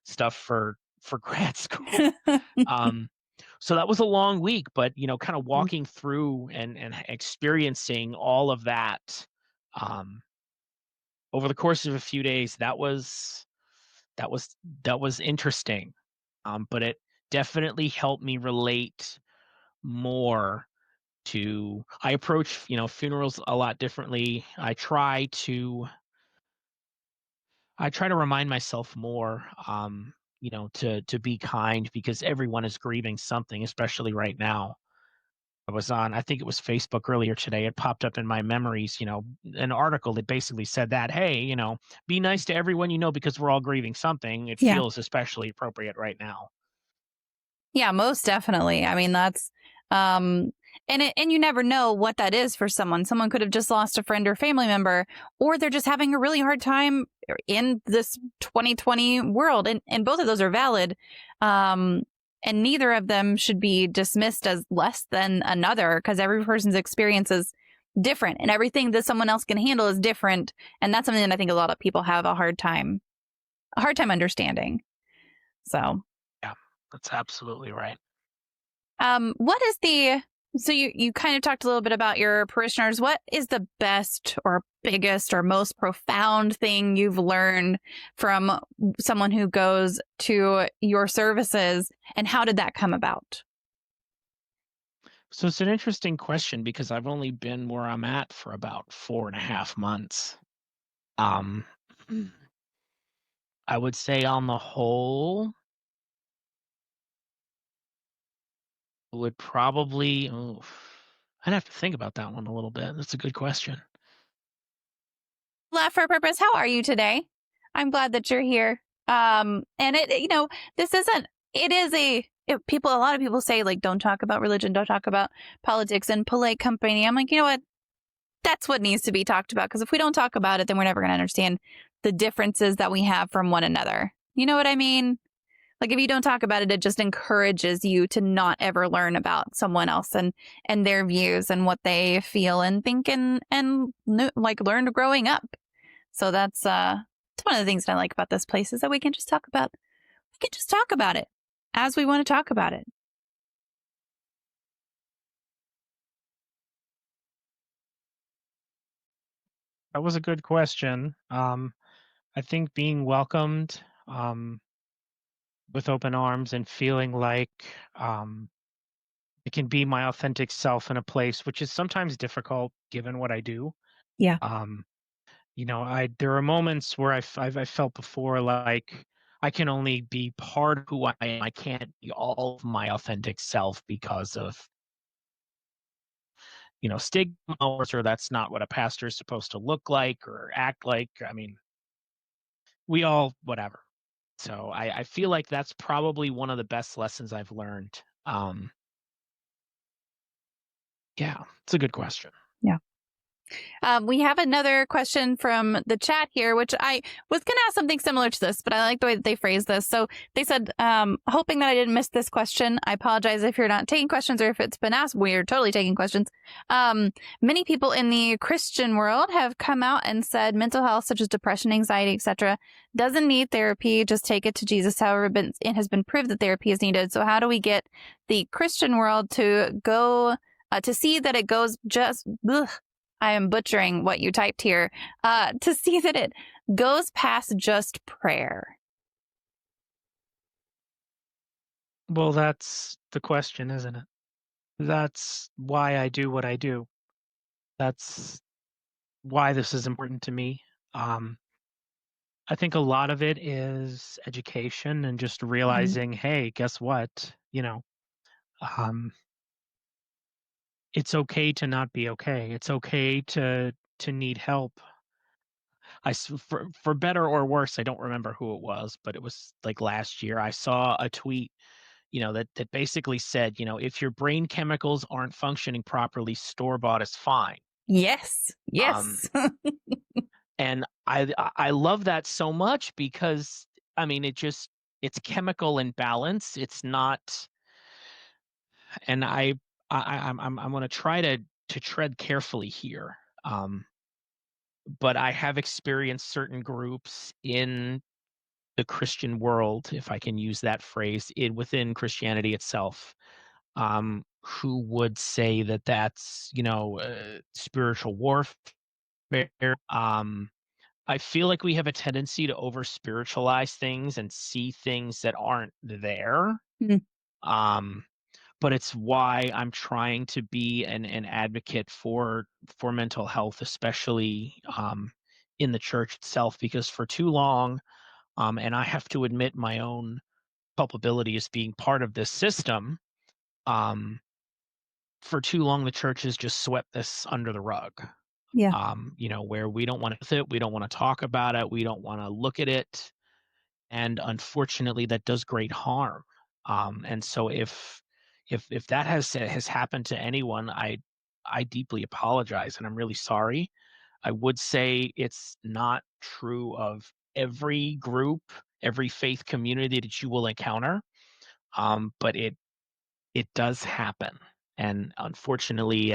stuff for grad school. So that was a long week, but kind of walking through and experiencing all of that over the course of a few days, that was interesting. But it definitely helped me relate more to. I approach funerals a lot differently. I try to remind myself more to be kind, because everyone is grieving something, especially right now. I was on, I think it was Facebook earlier today. It popped up in my memories, an article that basically said that, hey, be nice to everyone because we're all grieving something. It feels especially appropriate right now. Yeah, most definitely. I mean, that's and you never know what that is for someone. Someone could have just lost a friend or family member, or they're just having a really hard time in this 2020 world. And both of those are valid. And neither of them should be dismissed as less than another, because every person's experience is different, and everything that someone else can handle is different. And that's something that I think a lot of people have a hard time understanding. So, Yeah, that's absolutely right. what is so you kind of talked a little bit about your parishioners. What is the best or biggest or most profound thing you've learned from someone who goes to your services, and how did that come about? So it's an interesting question because I've only been where I'm at for about 4.5 months. Um, I would say on the whole, would probably, I'd have to think about that one a little bit. That's a good question. Laugh for a Purpose, how are you today? I'm glad that you're here. And this isn't, it is a lot of people say, like, don't talk about religion, don't talk about politics and polite company. I'm like, you know what? That's what needs to be talked about. Because if we don't talk about it, then we're never going to understand the differences that we have from one another. You know what I mean? Like, if you don't talk about it, it just encourages you to not ever learn about someone else and their views and what they feel and think and like learned growing up. So that's it's one of the things that I like about this place, is that we can just talk about it as we want to talk about it. That was a good question. I think being welcomed with open arms and feeling like I can be my authentic self in a place, which is sometimes difficult given what I do. Yeah. Um, I there are moments where I've felt before like I can only be part of who I am. I can't be all of my authentic self because of stigma, or that's not what a pastor is supposed to look like or act like. I mean, we all whatever. So I feel like that's probably one of the best lessons I've learned. Yeah, it's a good question. Yeah. We have another question from the chat here, which I was going to ask something similar to this, but I like the way that they phrased this. So they said, hoping that I didn't miss this question. I apologize if you're not taking questions or if it's been asked. We're totally taking questions. Many people in the Christian world have come out and said mental health, such as depression, anxiety, etc., doesn't need therapy. Just take it to Jesus. However, it has been proved that therapy is needed. So how do we get the Christian world to go to see that it goes just... I am butchering what you typed here, to see that it goes past just prayer? Well, that's the question, isn't it? That's why I do what I do. That's why this is important to me. I think a lot of it is education and just realizing, hey, guess what? Um, it's okay to not be okay. It's okay to need help. For better or worse, I don't remember who it was, but it was like last year. I saw a tweet, that basically said, if your brain chemicals aren't functioning properly, store bought is fine. Yes. Um, Yes. and I love that so much because I mean it's chemical imbalance. It's not, and I'm going to try to tread carefully here. But I have experienced certain groups in the Christian world, if I can use that phrase, within Christianity itself, who would say that that's spiritual warfare. Um, I feel like we have a tendency to over spiritualize things and see things that aren't there. Mhm. Um, but it's why I'm trying to be an advocate for mental health, especially in the church itself, because for too long, and I have to admit my own culpability as being part of this system. Um, for too long, the church has just swept this under the rug. Yeah. Where we don't want to sit, we don't want to talk about it, we don't want to look at it, and unfortunately, that does great harm. And so, if that has happened to anyone, I deeply apologize, and I'm really sorry. I would say it's not true of every group, every faith community that you will encounter, but it does happen, and unfortunately,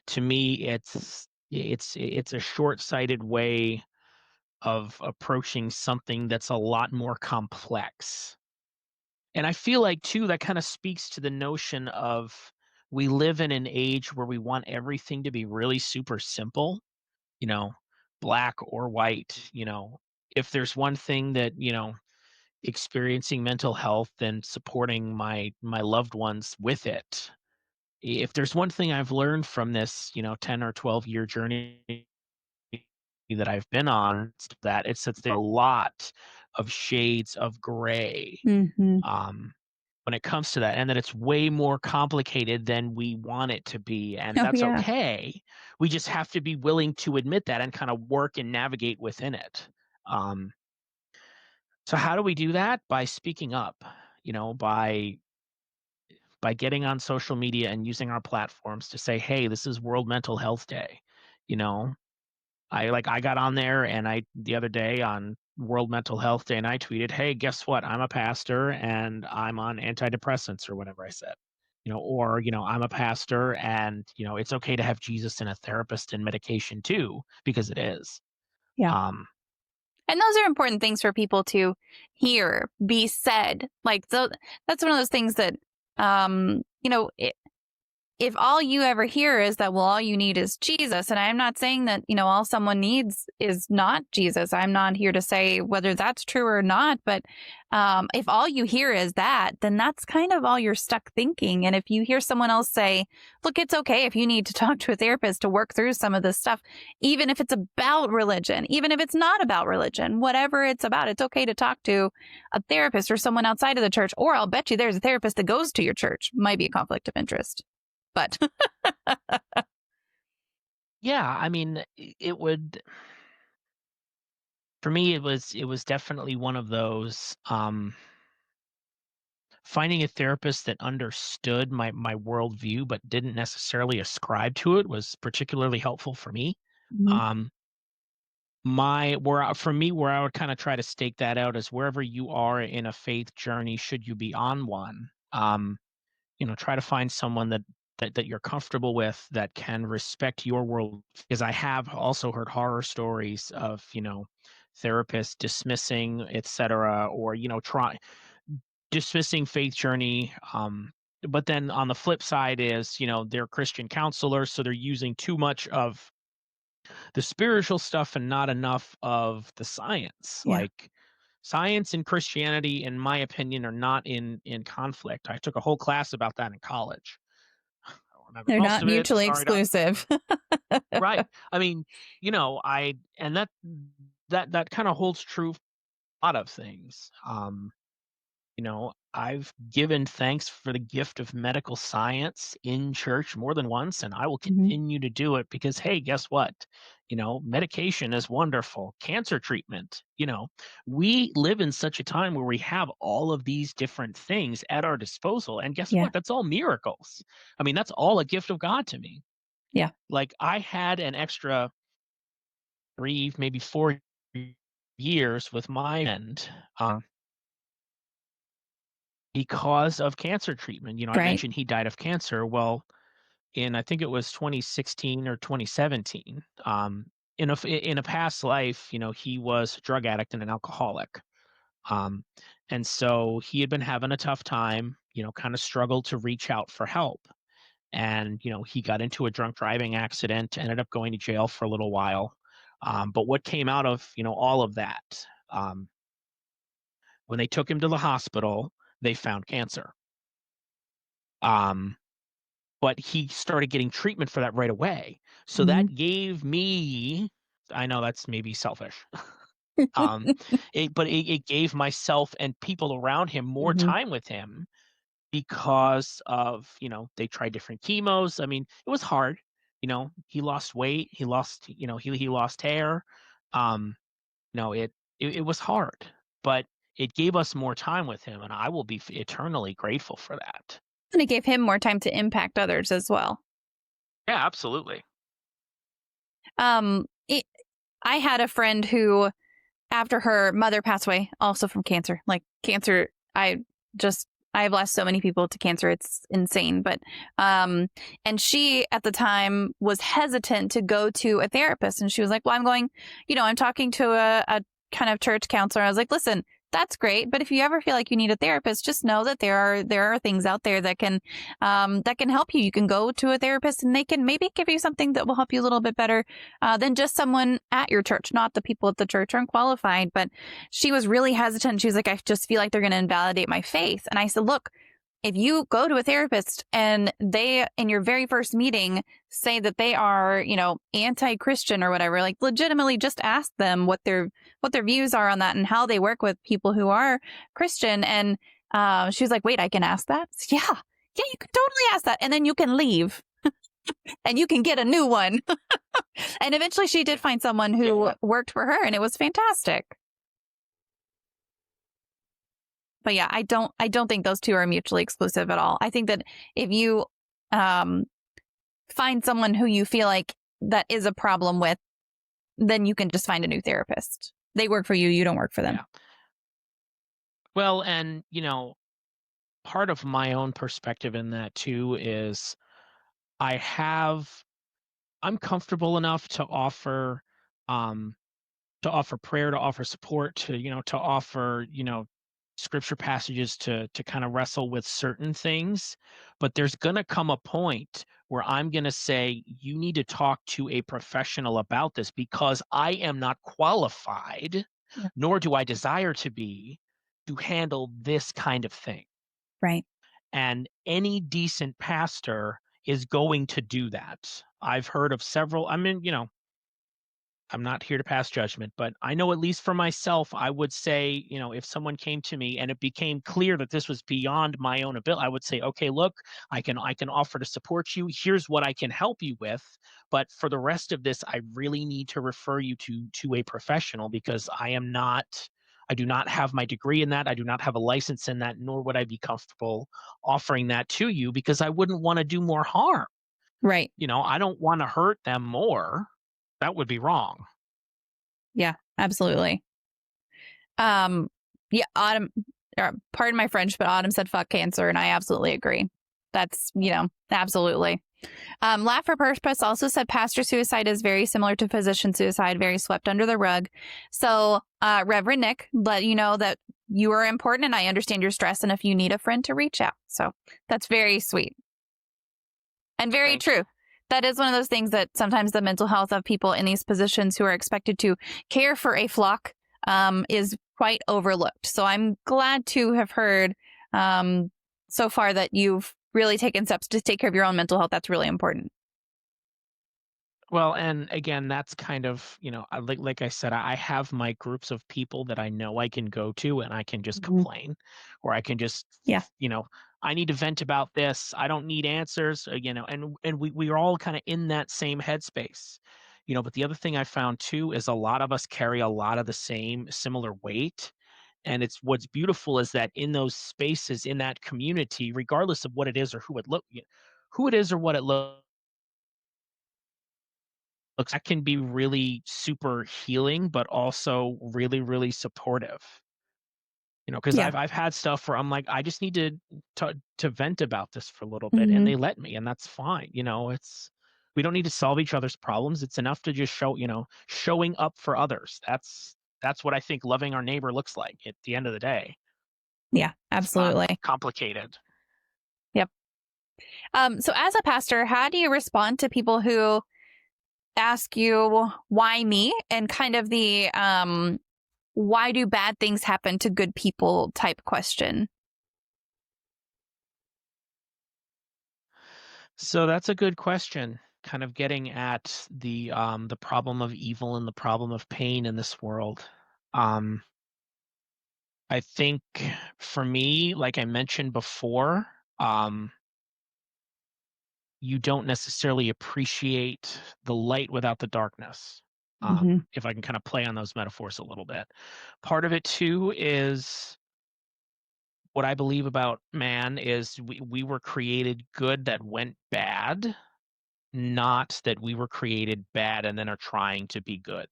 to me, it's a short-sighted way of approaching something that's a lot more complex. And I feel like too that kind of speaks to the notion of we live in an age where we want everything to be really super simple, you know, black or white, If there's one thing that, experiencing mental health and supporting my loved ones with it. If there's one thing I've learned from this, 10 or 12-year journey that I've been on, it's that there are a lot of shades of gray Mm-hmm. um, when it comes to that, and that it's way more complicated than we want it to be, and Oh, that's yeah. okay. We just have to be willing to admit that and kind of work and navigate within it. Um, so how do we do that? By speaking up, by getting on social media and using our platforms to say, "Hey, this is World Mental Health Day." You know, I got on there and I the other day on World Mental Health Day and I tweeted, "Hey, guess what? I'm a pastor and I'm on antidepressants," or whatever I said. Or, I'm a pastor and, it's okay to have Jesus and a therapist and medication too, because it is. Yeah. Um, And those are important things for people to hear, be said. Like, so that's one of those things that, if all you ever hear is that, well, all you need is Jesus, and I'm not saying that, all someone needs is not Jesus. I'm not here to say whether that's true or not, but if all you hear is that, then that's kind of all you're stuck thinking. And if you hear someone else say, look, it's okay if you need to talk to a therapist to work through some of this stuff, even if it's about religion, even if it's not about religion, whatever it's about, it's okay to talk to a therapist or someone outside of the church, or I'll bet you there's a therapist that goes to your church. Might be a conflict of interest. But yeah, I mean, it would for me it was definitely one of those finding a therapist that understood my worldview but didn't necessarily ascribe to it was particularly helpful for me. Mm-hmm. Um, for me, where I would kind of try to stake that out is wherever you are in a faith journey, should you be on one, try to find someone that you're comfortable with that can respect your world. Because I have also heard horror stories of, therapists dismissing, etc., or try dismissing faith journey. But then on the flip side is, they're Christian counselors, so they're using too much of the spiritual stuff and not enough of the science. Yeah. Like science and Christianity, in my opinion, are not in conflict. I took a whole class about that in college. I don't remember They're most not of it. mutually Sorry to exclusive. right. I mean, I and that kind of holds true for a lot of things. I've given thanks for the gift of medical science in church more than once, and I will Mm-hmm. continue to do it because, hey, guess what? Medication is wonderful. Cancer treatment, we live in such a time where we have all of these different things at our disposal. And guess Yeah. what? That's all miracles. I mean, that's all a gift of God to me. Yeah. Like I had an extra 3, maybe 4 years with my friend. Because of cancer treatment. I Right. mentioned he died of cancer. Well, in I think it was 2016 or 2017, in a past life, he was a drug addict and an alcoholic. Um, and so he had been having a tough time, kind of struggled to reach out for help. And, he got into a drunk driving accident, ended up going to jail for a little while. But what came out of, all of that, um, when they took him to the hospital, they found cancer. Um, but he started getting treatment for that right away. So Mm-hmm. that gave me, I know that's maybe selfish. um, it gave myself and people around him more Mm-hmm. time with him because of, they tried different chemos. I mean, it was hard. He lost weight, he lost, he lost hair. Um, it was hard, but it gave us more time with him, and I will be eternally grateful for that. and it gave him more time to impact others as well. Yeah, absolutely. Um, it, I had a friend who, after her mother passed away, also from cancer, like cancer, I just I've lost so many people to cancer. It's insane. But, and she at the time was hesitant to go to a therapist. And she was like, well, I'm talking to a kind of church counselor. I was like, listen, that's great. But if you ever feel like you need a therapist, just know that there are things out there that can help you. You can go to a therapist and they can maybe give you something that will help you a little bit better than just someone at your church. Not the people at the church aren't qualified, but she was really hesitant. She was like, I just feel like they're going to invalidate my faith. And I said, look, if you go to a therapist and they, in your very first meeting, say that they are, anti-Christian or whatever, like legitimately just ask them what their views are on that and how they work with people who are Christian. And she was like, wait, I can ask that? Yeah, you can totally ask that. And then you can leave and you can get a new one. And eventually she did find someone who worked for her, and it was fantastic. But yeah, I don't think those two are mutually exclusive at all. I think that if you find someone who you feel like that is a problem with, then you can just find a new therapist. They work for you. You don't work for them. Yeah. Well, and, part of my own perspective in that too is I'm comfortable enough to offer prayer, to offer support, to offer, scripture passages to kind of wrestle with certain things. But there's going to come a point where I'm going to say, you need to talk to a professional about this, because I am not qualified, nor do I desire to be, to handle this kind of thing. Right. And any decent pastor is going to do that. I've heard of several, I'm not here to pass judgment, but I know, at least for myself, I would say, if someone came to me and it became clear that this was beyond my own ability, I would say, okay, look, I can offer to support you. Here's what I can help you with. But for the rest of this, I really need to refer you to a professional, because I do not have my degree in that. I do not have a license in that, nor would I be comfortable offering that to you, because I wouldn't want to do more harm. Right. I don't want to hurt them more. That would be wrong. Yeah, absolutely. Yeah, Autumn, pardon my French, but Autumn said fuck cancer, and I absolutely agree. That's, absolutely. Laugh for Purpose also said pastor suicide is very similar to physician suicide, very swept under the rug. So, Reverend Nick, let you know that you are important and I understand your stress, and if you need a friend, to reach out. So that's very sweet and very true. That is one of those things that sometimes the mental health of people in these positions who are expected to care for a flock is quite overlooked. So I'm glad to have heard so far that you've really taken steps to take care of your own mental health. That's really important. Well, and again, that's kind of, like I said, I have my groups of people that I know I can go to, and I can just complain, or I can just, I need to vent about this. I don't need answers, and we are all kind of in that same headspace, but the other thing I found too is a lot of us carry a lot of the similar weight. And what's beautiful is that in those spaces, in that community, regardless of what it is or who it is or what it looks, that can be really super healing, but also really, really supportive. Because Yeah. I've had stuff where I'm like, I just need to vent about this for a little bit, and they let me, and that's fine. We don't need to solve each other's problems. It's enough to just showing up for others. That's what I think loving our neighbor looks like at the end of the day. Yeah, absolutely. It's not complicated. Yep. So as a pastor, how do you respond to people who ask you, why me? And kind of the why do bad things happen to good people type question? So that's a good question. Kind of getting at the problem of evil and the problem of pain in this world. I think for me, like I mentioned before, you don't necessarily appreciate the light without the darkness. If I can kind of play on those metaphors a little bit. Part of it too is what I believe about man is we were created good that went bad, not that we were created bad and then are trying to be good.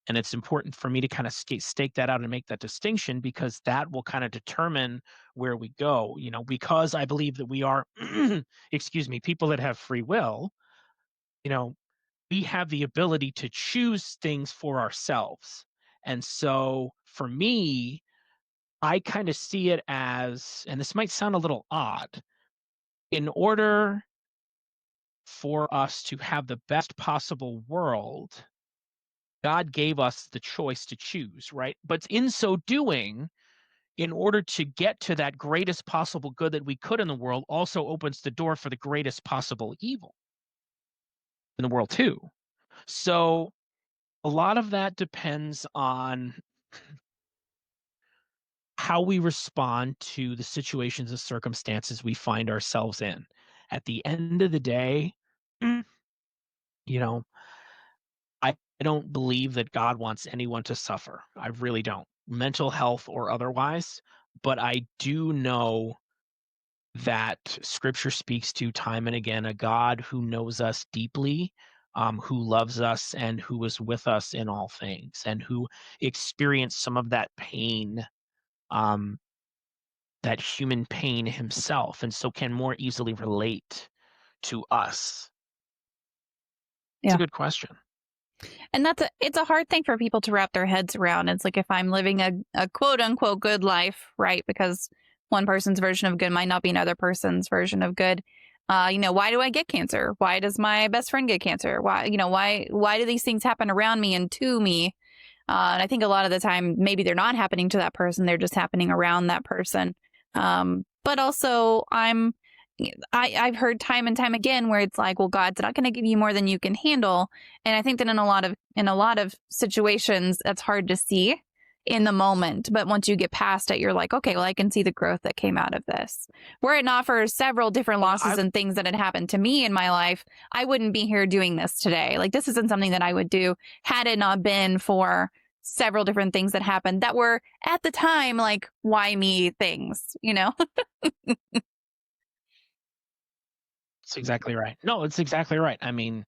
And it's important for me to kind of stake that out and make that distinction, because that will kind of determine where we go. Because I believe that we are, excuse me, people that have free will, you know, we have the ability to choose things for ourselves. And so for me, I kind of see it as, and this might sound a little odd, in order for us to have the best possible world, God gave us the choice to choose, right? But in so doing, in order to get to that greatest possible good that we could in the world, also opens the door for the greatest possible evil in the world too. So a lot of that depends on how we respond to the situations and circumstances we find ourselves in. At the end of the day, mm, you know, I don't believe that God wants anyone to suffer. I really don't, mental health or otherwise. But I do know that scripture speaks to time and again a God who knows us deeply, who loves us and who is with us in all things, and who experienced some of that pain, um, that human pain himself, and so can more easily relate to us. It's a Yeah. good question. And it's a hard thing for people to wrap their heads around. It's like, if I'm living a quote unquote good life, right? Because one person's version of good might not be another person's version of good. Why do I get cancer? Why does my best friend get cancer? Why do these things happen around me and to me? And I think a lot of the time, maybe they're not happening to that person. They're just happening around that person. But also I've heard time and time again where it's like, well, God's not going to give you more than you can handle. And I think that in a lot of situations, that's hard to see in the moment. But once you get past it, you're like, okay, well, I can see the growth that came out of this. Were it not for several different losses and things that had happened to me in my life, I wouldn't be here doing this today. Like, this isn't something that I would do had it not been for several different things that happened that were at the time, like, why me things, It's exactly right. No, it's exactly right. I mean,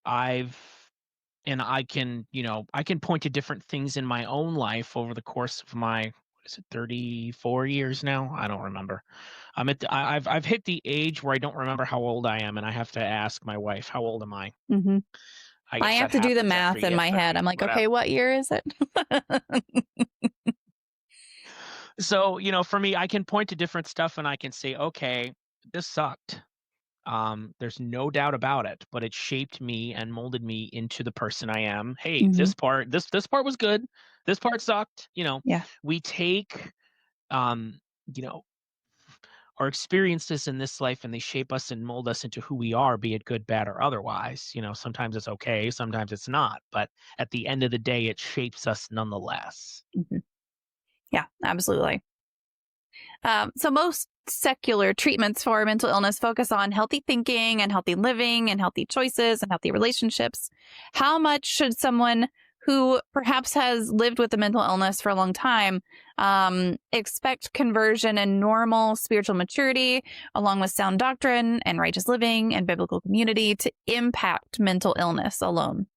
I've and I can point to different things in my own life over the course of my, what is it, 34 years now? I don't remember. I've hit the age where I don't remember how old I am, and I have to ask my wife, how old am I? Mm-hmm. I I guess have that to do the happens after math you in get my head. 30, I'm like, okay, whatever. what year is it? So, for me, I can point to different stuff and I can say, okay, this sucked. There's no doubt about it, but it shaped me and molded me into the person I am. Hey, Mm-hmm. this part was good. This part sucked. Yeah. We take, um, you know, our experiences in this life and they shape us and mold us into who we are, be it good, bad, or otherwise. Sometimes it's okay, sometimes it's not, but at the end of the day, it shapes us nonetheless. Mm-hmm. Yeah, absolutely. So most secular treatments for mental illness focus on healthy thinking and healthy living and healthy choices and healthy relationships. How much should someone who perhaps has lived with a mental illness for a long time expect conversion and normal spiritual maturity, along with sound doctrine and righteous living and biblical community, to impact mental illness alone?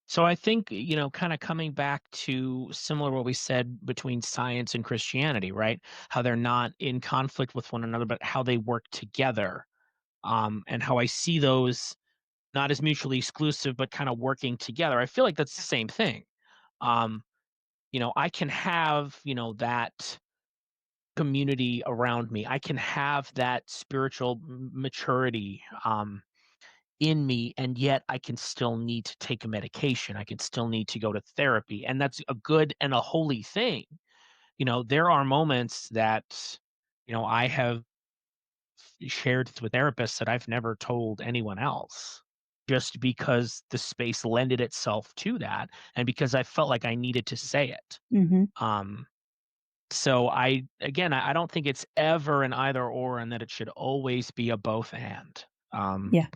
So I think, kind of coming back to similar what we said between science and Christianity, right? How they're not in conflict with one another, but how they work together. And how I see those not as mutually exclusive, but kind of working together. I feel like that's the same thing. Um, I can have, that community around me. I can have that spiritual maturity. In me, and yet I can still need to take a medication. I can still need to go to therapy, and that's a good and a holy thing. There are moments that I have shared with therapists that I've never told anyone else, just because the space lended itself to that, and because I felt like I needed to say it. Mm-hmm. um so I don't think it's ever an either or, and that it should always be a both and. um Yeah.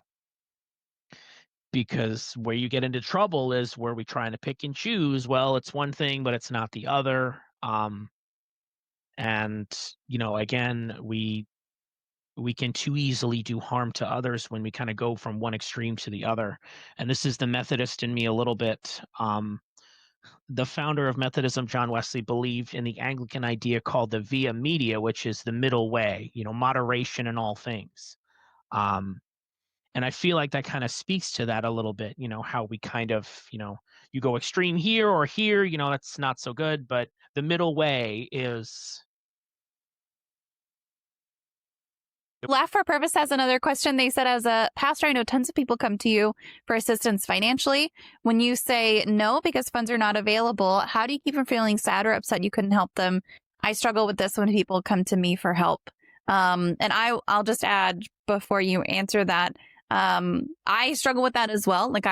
Because where you get into trouble is where we trying to pick and choose. Well, it's one thing, but it's not the other. And again, we we can too easily do harm to others when we kind of go from one extreme to the other. And this is the Methodist in me a little bit. The founder of Methodism, John Wesley, believed in the Anglican idea called the via media, which is the middle way, moderation in all things. And I feel like that kind of speaks to that a little bit, how we kind of, you go extreme here or here, that's not so good, but the middle way is. Laugh for Purpose has another question. They said, as a pastor, I know tons of people come to you for assistance financially. When you say no because funds are not available, how do you keep from feeling sad or upset you couldn't help them? I struggle with this when people come to me for help. And I'll just add before you answer that, I struggle with that as well. Like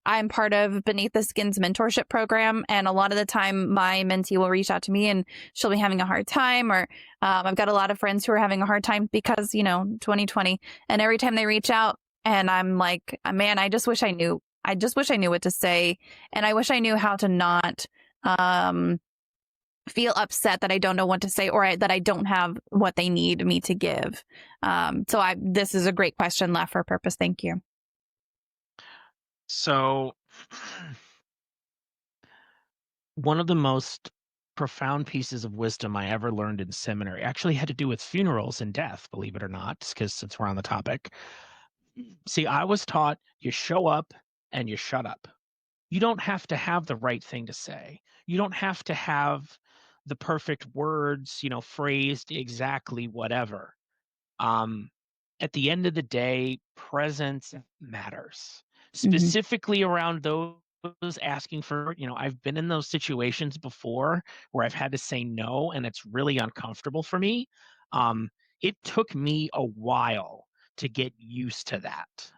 I'm part of Beneath the Skin's mentorship program. And a lot of the time my mentee will reach out to me and she'll be having a hard time, or I've got a lot of friends who are having a hard time because, 2020. And every time they reach out and I'm like, man, I just wish I knew what to say. And I wish I knew how to not feel upset that I don't know what to say, or that I don't have what they need me to give. This is a great question, Laugh for a Purpose. Thank you. So one of the most profound pieces of wisdom I ever learned in seminary actually had to do with funerals and death, believe it or not, because since we're on the topic. See, I was taught you show up and you shut up. You don't have to have the right thing to say. You don't have to have the perfect words, phrased exactly whatever. At the end of the day, presence matters, specifically around those asking for, I've been in those situations before where I've had to say no, and it's really uncomfortable for me. It took me a while to get used to that.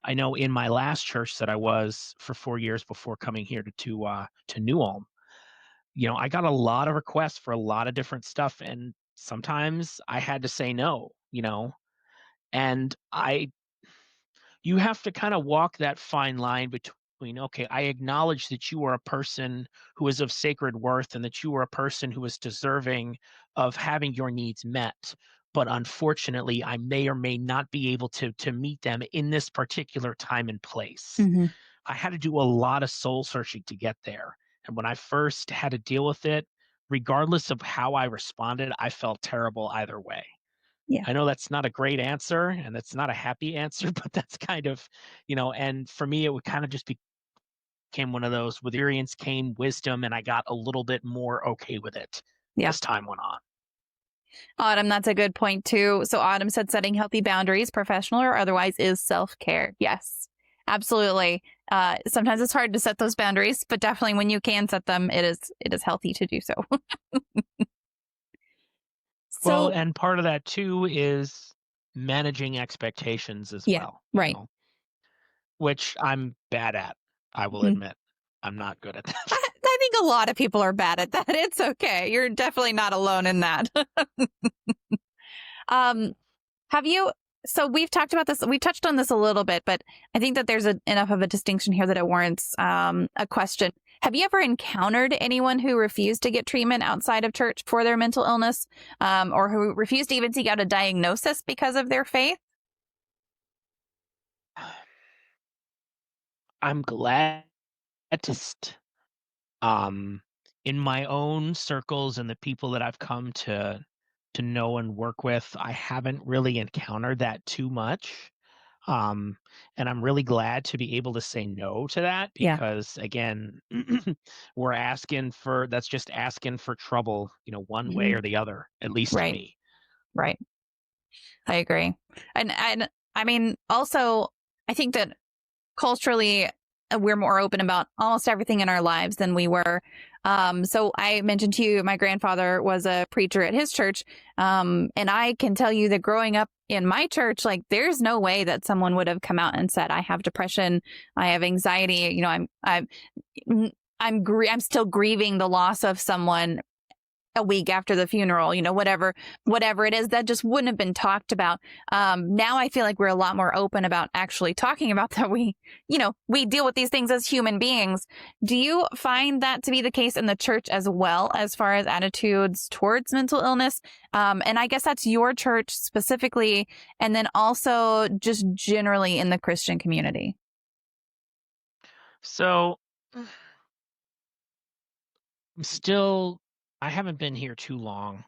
I know in my last church that I was for 4 years before coming here to New Ulm, I got a lot of requests for a lot of different stuff, and sometimes I had to say no, and you have to kind of walk that fine line between, okay, I acknowledge that you are a person who is of sacred worth and that you are a person who is deserving of having your needs met. But unfortunately, I may or may not be able to meet them in this particular time and place. I had to do a lot of soul searching to get there. And when I first had to deal with it, regardless of how I responded, I felt terrible either way. Yeah. I know that's not a great answer and that's not a happy answer, but that's kind of, and for me, it would kind of just became one of those, with experience came wisdom, and I got a little bit more okay with it as time went on. Autumn, that's a good point too. So Autumn said setting healthy boundaries, professional or otherwise, is self-care. Yes, absolutely. Sometimes it's hard to set those boundaries, but definitely when you can set them, it is healthy to do so. Well, and part of that too is managing expectations as well. Right. Which I'm bad at. I will admit, I'm not good at that. I think a lot of people are bad at that. It's okay. You're definitely not alone in that. So we've talked about this. We touched on this a little bit, but I think that there's enough of a distinction here that it warrants a question. Have you ever encountered anyone who refused to get treatment outside of church for their mental illness, or who refused to even seek out a diagnosis because of their faith? I'm glad in my own circles and the people that I've come to know and work with, I haven't really encountered that too much. And I'm really glad to be able to say no to that, because again, that's just asking for trouble, one way or the other, at least to me. Right. I agree. And I mean, also, I think that culturally, we're more open about almost everything in our lives than we were. So I mentioned to you, my grandfather was a preacher at his church. And I can tell you that growing up in my church, like, there's no way that someone would have come out and said, I have depression, I have anxiety. I'm still grieving the loss of someone a week after the funeral, whatever it is, that just wouldn't have been talked about. Now I feel like we're a lot more open about actually talking about that. We deal with these things as human beings. Do you find that to be the case in the church as well, as far as attitudes towards mental illness? And I guess that's your church specifically, and then also just generally in the Christian community. So I haven't been here too long.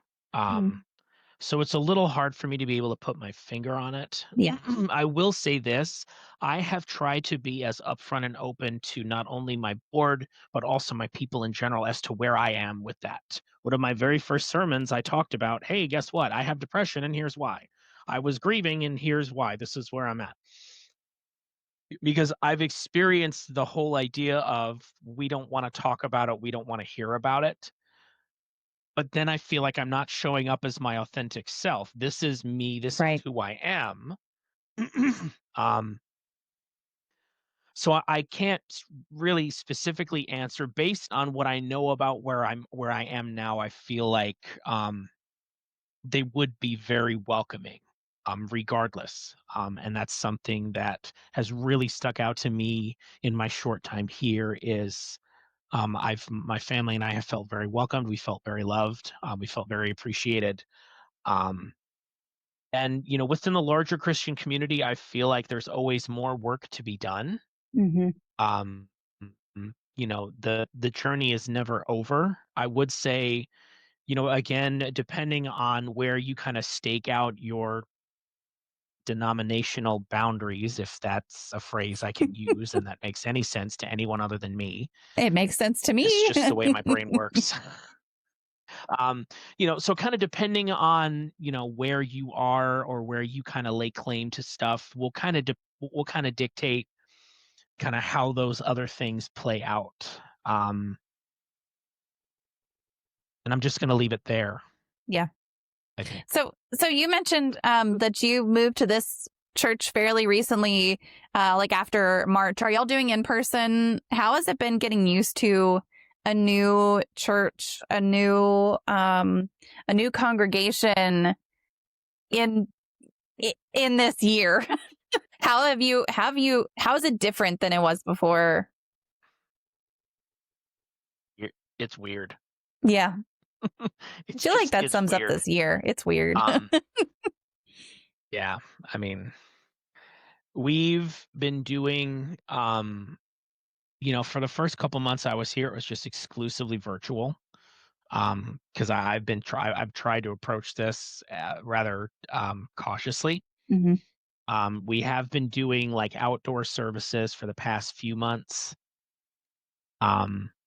So it's a little hard for me to be able to put my finger on it. Yeah. I will say this. I have tried to be as upfront and open to not only my board, but also my people in general as to where I am with that. One of my very first sermons, I talked about, hey, guess what? I have depression, and here's why. I was grieving, and here's why. This is where I'm at. Because I've experienced the whole idea of we don't want to talk about it, we don't want to hear about it. But then I feel like I'm not showing up as my authentic self. This is me. This is who I am. So I can't really specifically answer based on what I know about where I am now. I feel like they would be very welcoming, regardless. And that's something that has really stuck out to me in my short time here. Is my family and I have felt very welcomed. We felt very loved. We felt very appreciated. And within the larger Christian community, I feel like there's always more work to be done. Um, the journey is never over. I would say, again, depending on where you kind of stake out your denominational boundaries, if that's a phrase I can use and that makes any sense to anyone other than me. It makes sense to me. It's just the way my brain works. So kind of depending on, where you are or where you kind of lay claim to stuff will kind of dictate kind of how those other things play out. And I'm just going to leave it there. Yeah. I think. So you mentioned that you moved to this church fairly recently, like after March. Are y'all doing in person? How has it been getting used to a new church, a new congregation in this year? How is it different than it was before? It's weird. Yeah. I feel like that sums up this year. It's weird. Yeah. I mean, we've been doing, for the first couple months I was here, it was just exclusively virtual. Because I've tried to approach this rather cautiously. We have been doing like outdoor services for the past few months. I've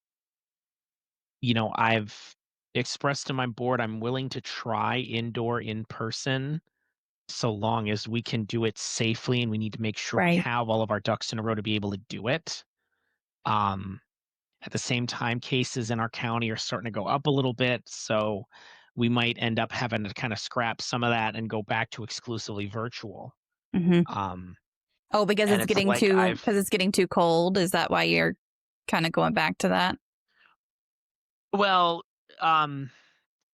expressed to my board I'm willing to try indoor in person so long as we can do it safely, and we need to make sure we have all of our ducks in a row to be able to do it. At the same time, cases in our county are starting to go up a little bit, so we might end up having to kind of scrap some of that and go back to exclusively virtual. Because it's getting too cold. Is that why you're kind of going back to that? Well,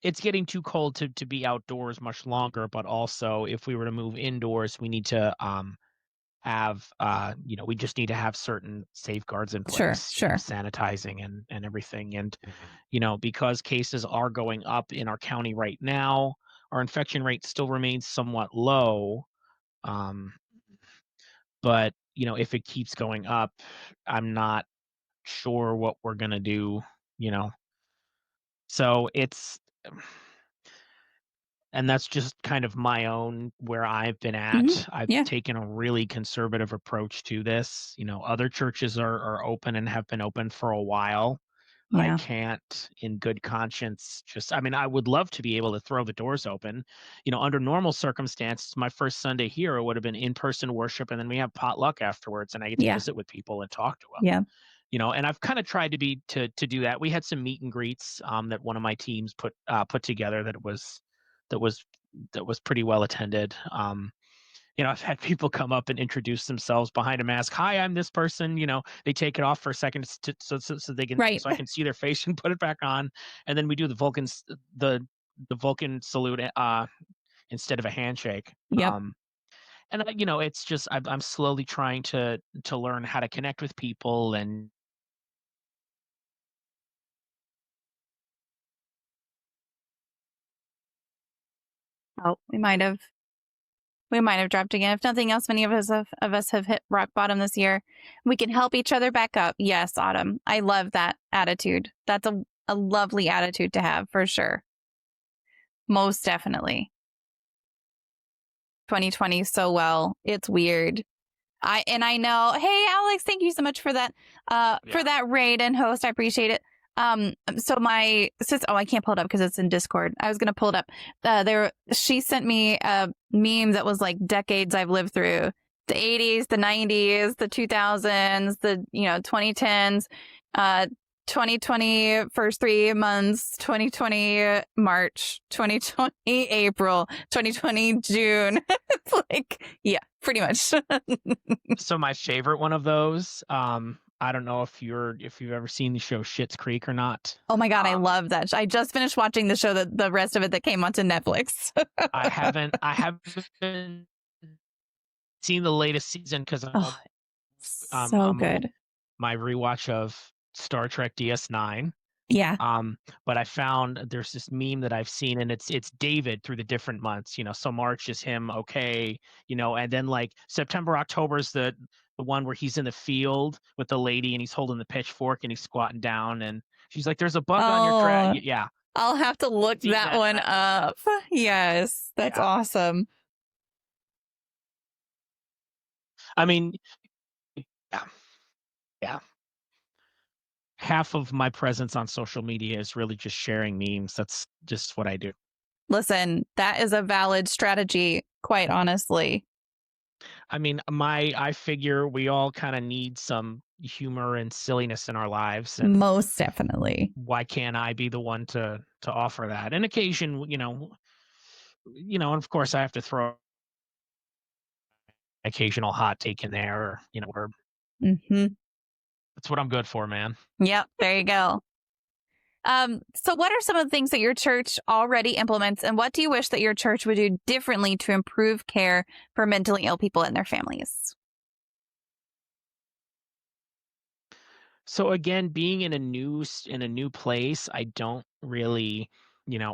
it's getting too cold to be outdoors much longer, but also if we were to move indoors, we need to have we just need to have certain safeguards in place, sure. Sanitizing and everything. And because cases are going up in our county right now, our infection rate still remains somewhat low. But if it keeps going up, I'm not sure what we're gonna do. So and that's just kind of my own where I've been at. I've taken a really conservative approach to this. Other churches are open and have been open for a while. I can't in good conscience I would love to be able to throw the doors open. Under normal circumstances, my first Sunday here would have been in-person worship, and then we have potluck afterwards, and I get to visit with people and talk to them. And I've kind of tried to do that. We had some meet and greets that one of my teams put together that was pretty well attended. I've had people come up and introduce themselves behind a mask. Hi, I'm this person. They take it off for a second so they can Right. so I can see their face and put it back on, and then we do the Vulcan salute instead of a handshake. Yep. And it's just I'm slowly trying to learn how to connect with people and Oh, we might have dropped again. If nothing else, many of us have hit rock bottom this year. We can help each other back up. Yes, Autumn. I love that attitude. That's a lovely attitude to have for sure. Most definitely. 2020 so well. It's weird. I know. Hey, Alex, thank you so much for that for that raid and host. I appreciate it. So my sister, I can't pull it up because it's in Discord. I was gonna pull it up. She sent me a meme that was like decades I've lived through: the 80s, the 90s, the 2000s, the 2010s, 2020 first 3 months, 2020 March, 2020 April, 2020 June. It's like, yeah, pretty much. so my favorite one of those. I don't know if you've ever seen the show Schitt's Creek or not. Oh my God, I love that. I just finished watching the show, the rest of it that came onto Netflix. I haven't seen the latest season because Oh, so I'm good. my rewatch of Star Trek DS9. Yeah. But I found there's this meme that I've seen, and it's David through the different months. So March is him, okay, and then like September, October is the one where he's in the field with the lady and he's holding the pitchfork and he's squatting down, and she's like, "There's a bug on your dress." Yeah, I'll have to look that one up. Yes, that's awesome. I mean, yeah. Half of my presence on social media is really just sharing memes. That's just what I do. Listen, that is a valid strategy, quite honestly. I mean, I figure we all kind of need some humor and silliness in our lives, and Most definitely. why can't I be the one to offer that? And occasion, and of course I have to throw occasional hot take in there, or or Mm-hmm. that's what I'm good for, man. Yep, there you go. So what are some of the things that your church already implements, and what do you wish that your church would do differently to improve care for mentally ill people and their families? So again, being in a new place, I don't really,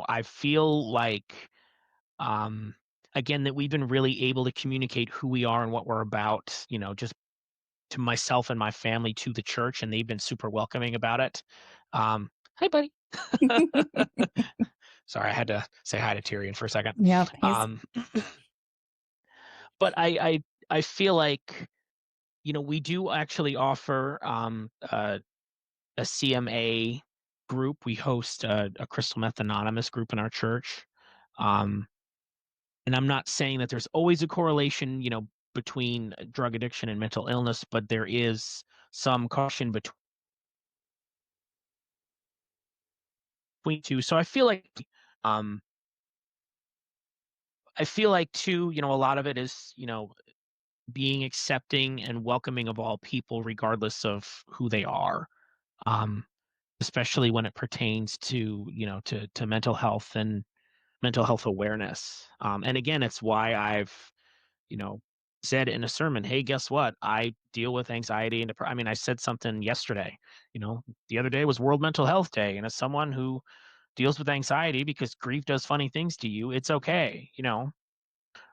I feel like um again that we've been really able to communicate who we are and what we're about, just to myself and my family, to the church, and they've been super welcoming about it. Hi, buddy. Sorry, I had to say hi to Tyrion for a second. Yep. Um, but I feel like we do actually offer a CMA group. We host a Crystal Meth Anonymous group in our church. Um, and I'm not saying that there's always a correlation, between drug addiction and mental illness, but there is some caution between two. So um, I feel like too, a lot of it is, being accepting and welcoming of all people, regardless of who they are. Um, Especially when it pertains to, to mental health and mental health awareness. And again, it's why I've, you know, said in a sermon, hey, guess what? I deal with anxiety and depression. I mean, I said something yesterday, the other day was World Mental Health Day. And as someone who deals with anxiety because grief does funny things to you, it's okay, Well,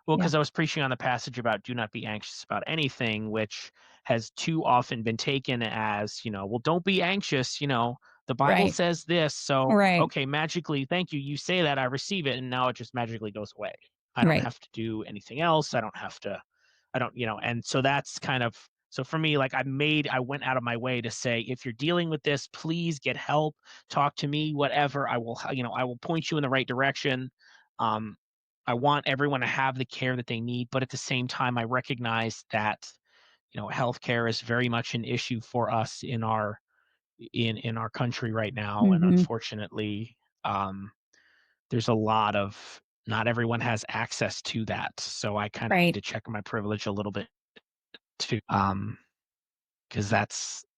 Yeah. because I was preaching on the passage about do not be anxious about anything, which has too often been taken as, well, don't be anxious, the Bible Right. says this. So, Right. okay, magically, thank you. You say that, I receive it, and now it just magically goes away. I don't Right. have to do anything else. I don't, and so that's kind of, so for me, like I went out of my way to say, if you're dealing with this, please get help, talk to me, whatever. I will point you in the right direction. Um, I want everyone to have the care that they need, but at the same time, I recognize that, healthcare is very much an issue for us in our country right now, and Mm-hmm. unfortunately, um, there's a lot of not everyone has access to that. So I kind of need Right. to check my privilege a little bit too. Because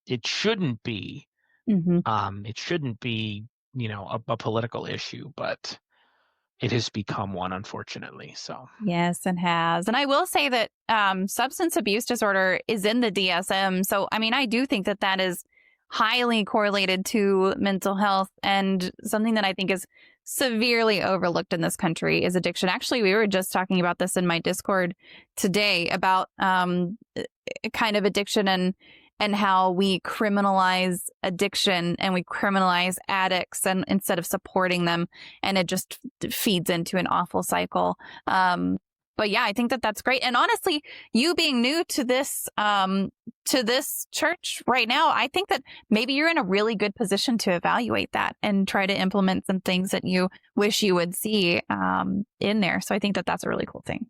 it shouldn't be. Hmm. It shouldn't be, a political issue, but it has become one, unfortunately. So Yes, and has. And I will say that substance abuse disorder is in the DSM. So, I mean, I do think that that is highly correlated to mental health, and something that I think is severely overlooked in this country is addiction. Actually, we were just talking about this in my Discord today about kind of addiction and how we criminalize addiction and we criminalize addicts and instead of supporting them, and it just feeds into an awful cycle. But yeah, I think that that's great. And honestly, you being new to this church right now, I think that maybe you're in a really good position to evaluate that and try to implement some things that you wish you would see in there. So I think that that's a really cool thing.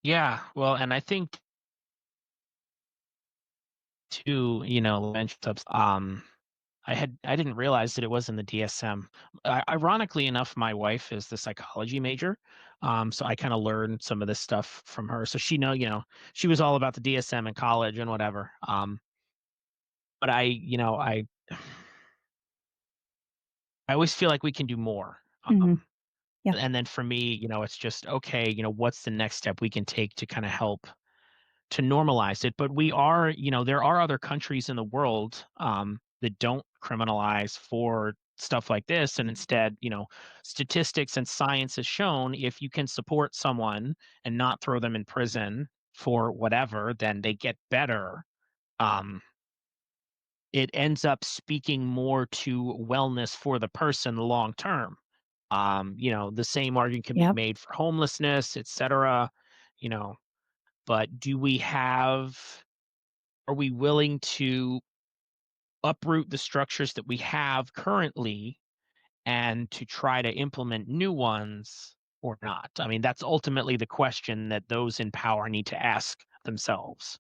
yeah, well, and I think too, mentioned I didn't realize that it was in the DSM. Ironically enough, my wife is the psychology major, so I kind of learned some of this stuff from her. So she was all about the DSM in college and whatever. But I always feel like we can do more. Hmm. Yeah. And then for me, it's just okay. What's the next step we can take to kind of help to normalize it? But there are other countries in the world that don't criminalize for stuff like this, and instead, statistics and science has shown if you can support someone and not throw them in prison for whatever, then they get better. Um, it ends up speaking more to wellness for the person long term. The same argument can be Yep. made for homelessness, etc. You know, but are we willing to uproot the structures that we have currently and to try to implement new ones or not? I mean, that's ultimately the question that those in power need to ask themselves.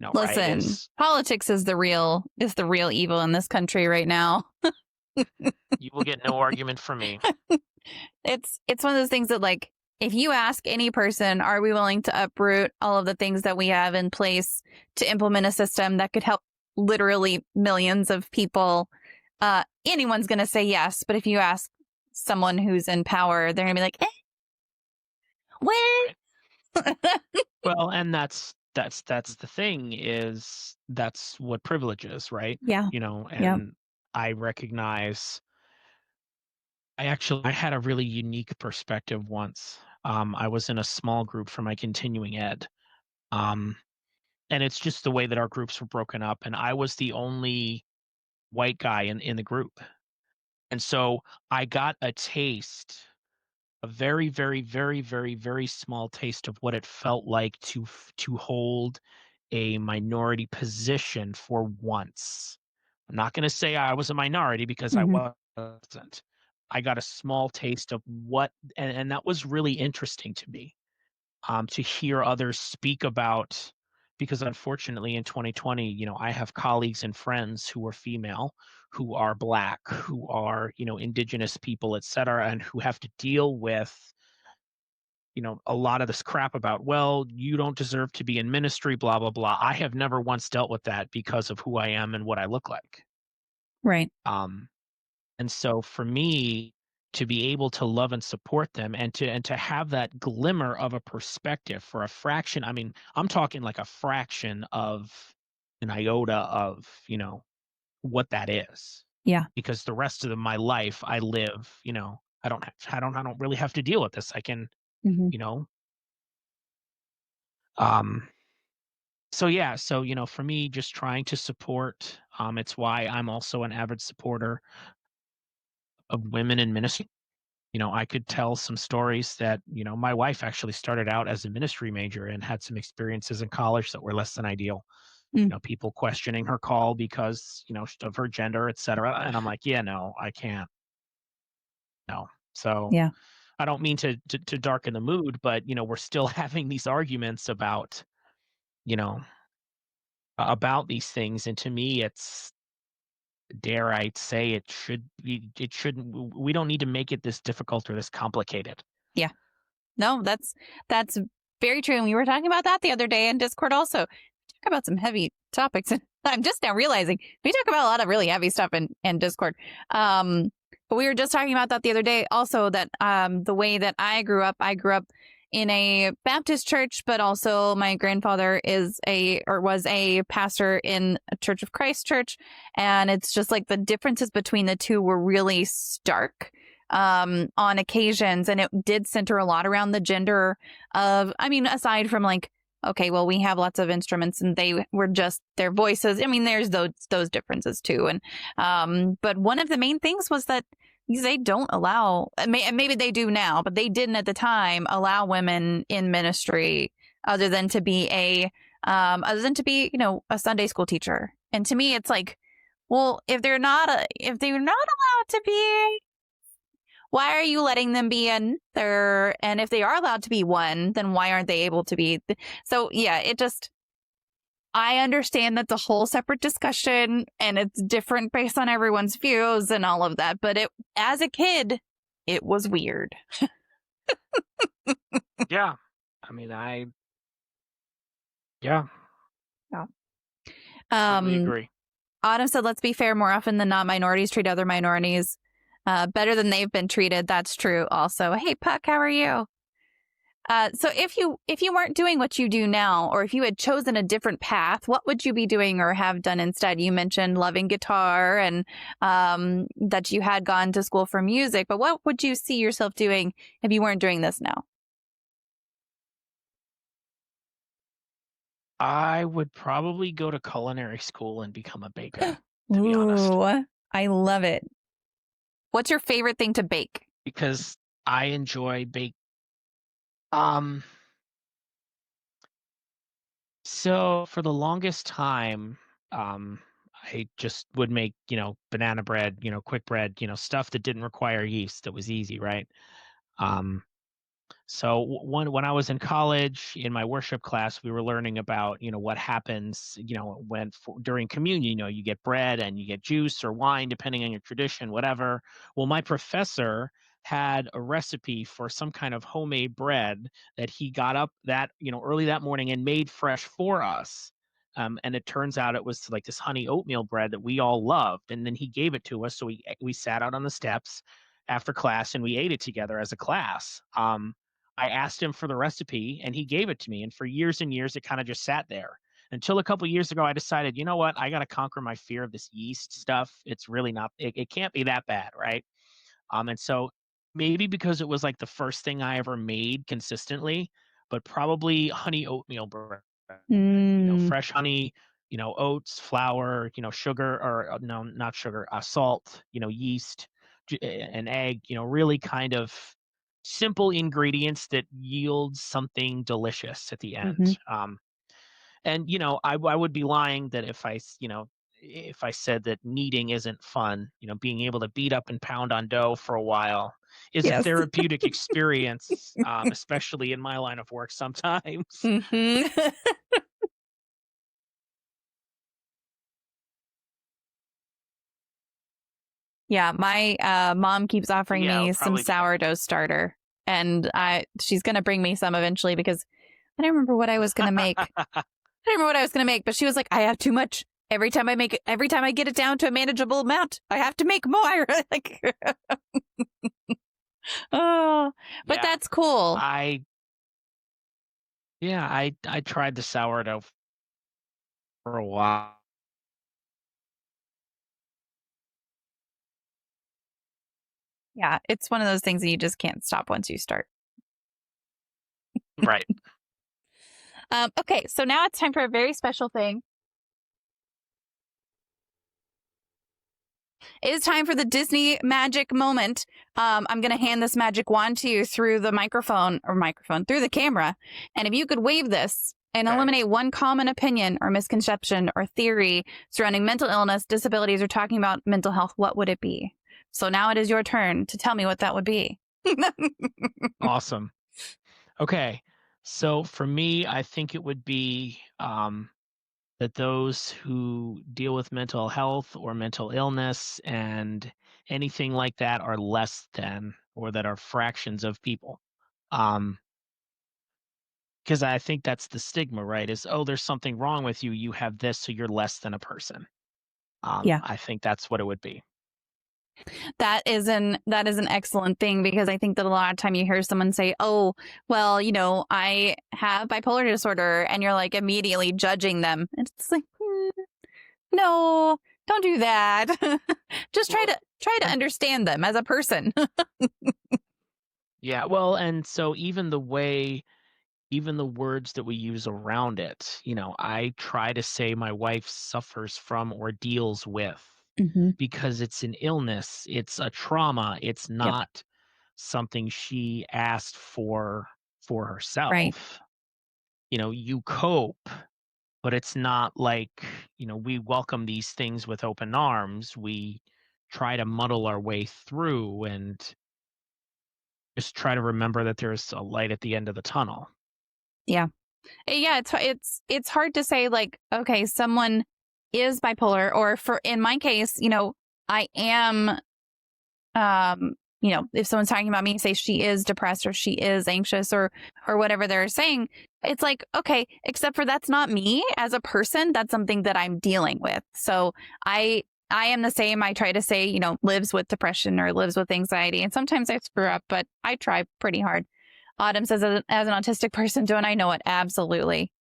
Right? Listen, politics is the real evil in this country right now. You will get no argument from me. It's one of those things that, like, if you ask any person, are we willing to uproot all of the things that we have in place to implement a system that could help literally millions of people, anyone's going to say yes. But if you ask someone who's in power, they're going to be like, Right. Well, and that's the thing, is that's what privilege is, right? yeah, yeah. And I recognize I had a really unique perspective once. I was in a small group for my continuing ed. Um, and it's just the way that our groups were broken up, and I was the only white guy in the group. And so I got a very, very, very, very, very small taste of what it felt like to hold a minority position for once. I'm not going to say I was a minority because I Hmm. wasn't. I got a small taste of and that was really interesting to me, to hear others speak about, because unfortunately in 2020, I have colleagues and friends who are female, who are black, who are, indigenous people, et cetera, and who have to deal with, a lot of this crap about, well, you don't deserve to be in ministry, blah, blah, blah. I have never once dealt with that because of who I am and what I look like. Right. Um, and so for me to be able to love and support them, and to have that glimmer of a perspective for a fraction, I mean, I'm talking like a fraction of an iota of, what that is. Yeah. Because the rest of my life I live, I don't really have to deal with this. I can, Hmm. you know, um so yeah, so for me, just trying to support, it's why I'm also an avid supporter of women in ministry. I could tell some stories that, my wife actually started out as a ministry major and had some experiences in college that were less than ideal. Mm. People questioning her call because, of her gender, et cetera. And I'm like, yeah, no, I can't. No. So Yeah. I don't mean to darken the mood, but, we're still having these arguments you know, about these things. And to me, it's, dare I say, it shouldn't, we don't need to make it this difficult or this complicated. Yeah. No, that's very true. And we were talking about that the other day in Discord also. Talk about some heavy topics. And I'm just now realizing we talk about a lot of really heavy stuff in Discord. But we were just talking about that the other day also, that the way that I grew up in a Baptist church, but also my grandfather was a pastor in a Church of Christ church. And it's just like the differences between the two were really stark on occasions. And it did center a lot around the gender of, I mean, aside from like, okay, well, we have lots of instruments and they were just their voices. I mean, there's those differences too. And, but one of the main things was that they don't allow, maybe they do now, but they didn't at the time allow women in ministry other than to be a Sunday school teacher. And to me, it's like, well, if they're not allowed to be, why are you letting them be another? And if they are allowed to be one, then why aren't they able to be? So yeah, I understand that's a whole separate discussion and it's different based on everyone's views and all of that. But as a kid, it was weird. Yeah. I mean, yeah. Totally agree. Autumn said, let's be fair, more often than not, minorities treat other minorities better than they've been treated. That's true also. Hey, Puck, how are you? So if you weren't doing what you do now, or if you had chosen a different path, what would you be doing or have done instead? You mentioned loving guitar and that you had gone to school for music, but what would you see yourself doing if you weren't doing this now? I would probably go to culinary school and become a baker, to be honest. Ooh, I love it. What's your favorite thing to bake? Because I enjoy bake. So for the longest time, I just would make, banana bread, quick bread, stuff that didn't require yeast, that was easy, right? So when I was in college, in my worship class, we were learning about, what happens, during communion, you get bread and you get juice or wine, depending on your tradition, whatever. Well, my professor had a recipe for some kind of homemade bread that he got up early that morning and made fresh for us. And it turns out it was like this honey oatmeal bread that we all loved. And then he gave it to us. So we sat out on the steps after class and we ate it together as a class. I asked him for the recipe and he gave it to me. And for years and years, it kind of just sat there until a couple of years ago, I decided, you know what? I got to conquer my fear of this yeast stuff. It's really not, it can't be that bad. Right. And so maybe because it was like the first thing I ever made consistently, but probably honey oatmeal bread, fresh honey, oats, flour, sugar, or no, not sugar, salt, yeast, an egg, really kind of simple ingredients that yield something delicious at the end. And I would be lying that if I said that kneading isn't fun, being able to beat up and pound on dough for a while is a therapeutic experience, especially in my line of work sometimes. Yeah, my mom keeps offering me some sourdough starter, and she's going to bring me some eventually because I don't remember what I was going to make. But she was like, I have too much. Every time I get it down to a manageable amount, I have to make more. Like, oh, but Yeah. that's cool. I tried the sourdough for a while. Yeah, it's one of those things that you just can't stop once you start. Right. Okay, so now it's time for a very special thing. It is time for the Disney magic moment. I'm going to hand this magic wand to you through the through the camera. And if you could wave this and eliminate one common opinion or misconception or theory surrounding mental illness, disabilities, or talking about mental health, what would it be? So now it is your turn to tell me what that would be. Awesome. Okay. So for me, I think it would be that those who deal with mental health or mental illness and anything like that are less than, or that are fractions of people. Um, because I think that's the stigma, right? Is, oh, there's something wrong with you. You have this, so you're less than a person. Yeah. I think that's what it would be. That is an excellent thing, because I think that a lot of time you hear someone say, "Oh, well, I have bipolar disorder," and you're like immediately judging them. And it's like, no, don't do that. Just try to understand them as a person. Yeah, well, and so even the words that we use around it, I try to say my wife suffers from or deals with, Mm-hmm. because it's an illness, it's a trauma, it's Yep. not something she asked for Right. herself. You cope, but it's not like, we welcome these things with open arms. We try to muddle our way through and just try to remember that there's a light at the end of the tunnel. Yeah. Yeah. It's hard to say, like, okay, someone is bipolar, or in my case, I am. If someone's talking about me, say she is depressed or she is anxious or whatever they're saying, it's like, okay, except for that's not me as a person. That's something that I'm dealing with. So I am the same. I try to say, lives with depression or lives with anxiety. And sometimes I screw up, but I try pretty hard. Autumn says, as an autistic person, don't I know it? Absolutely.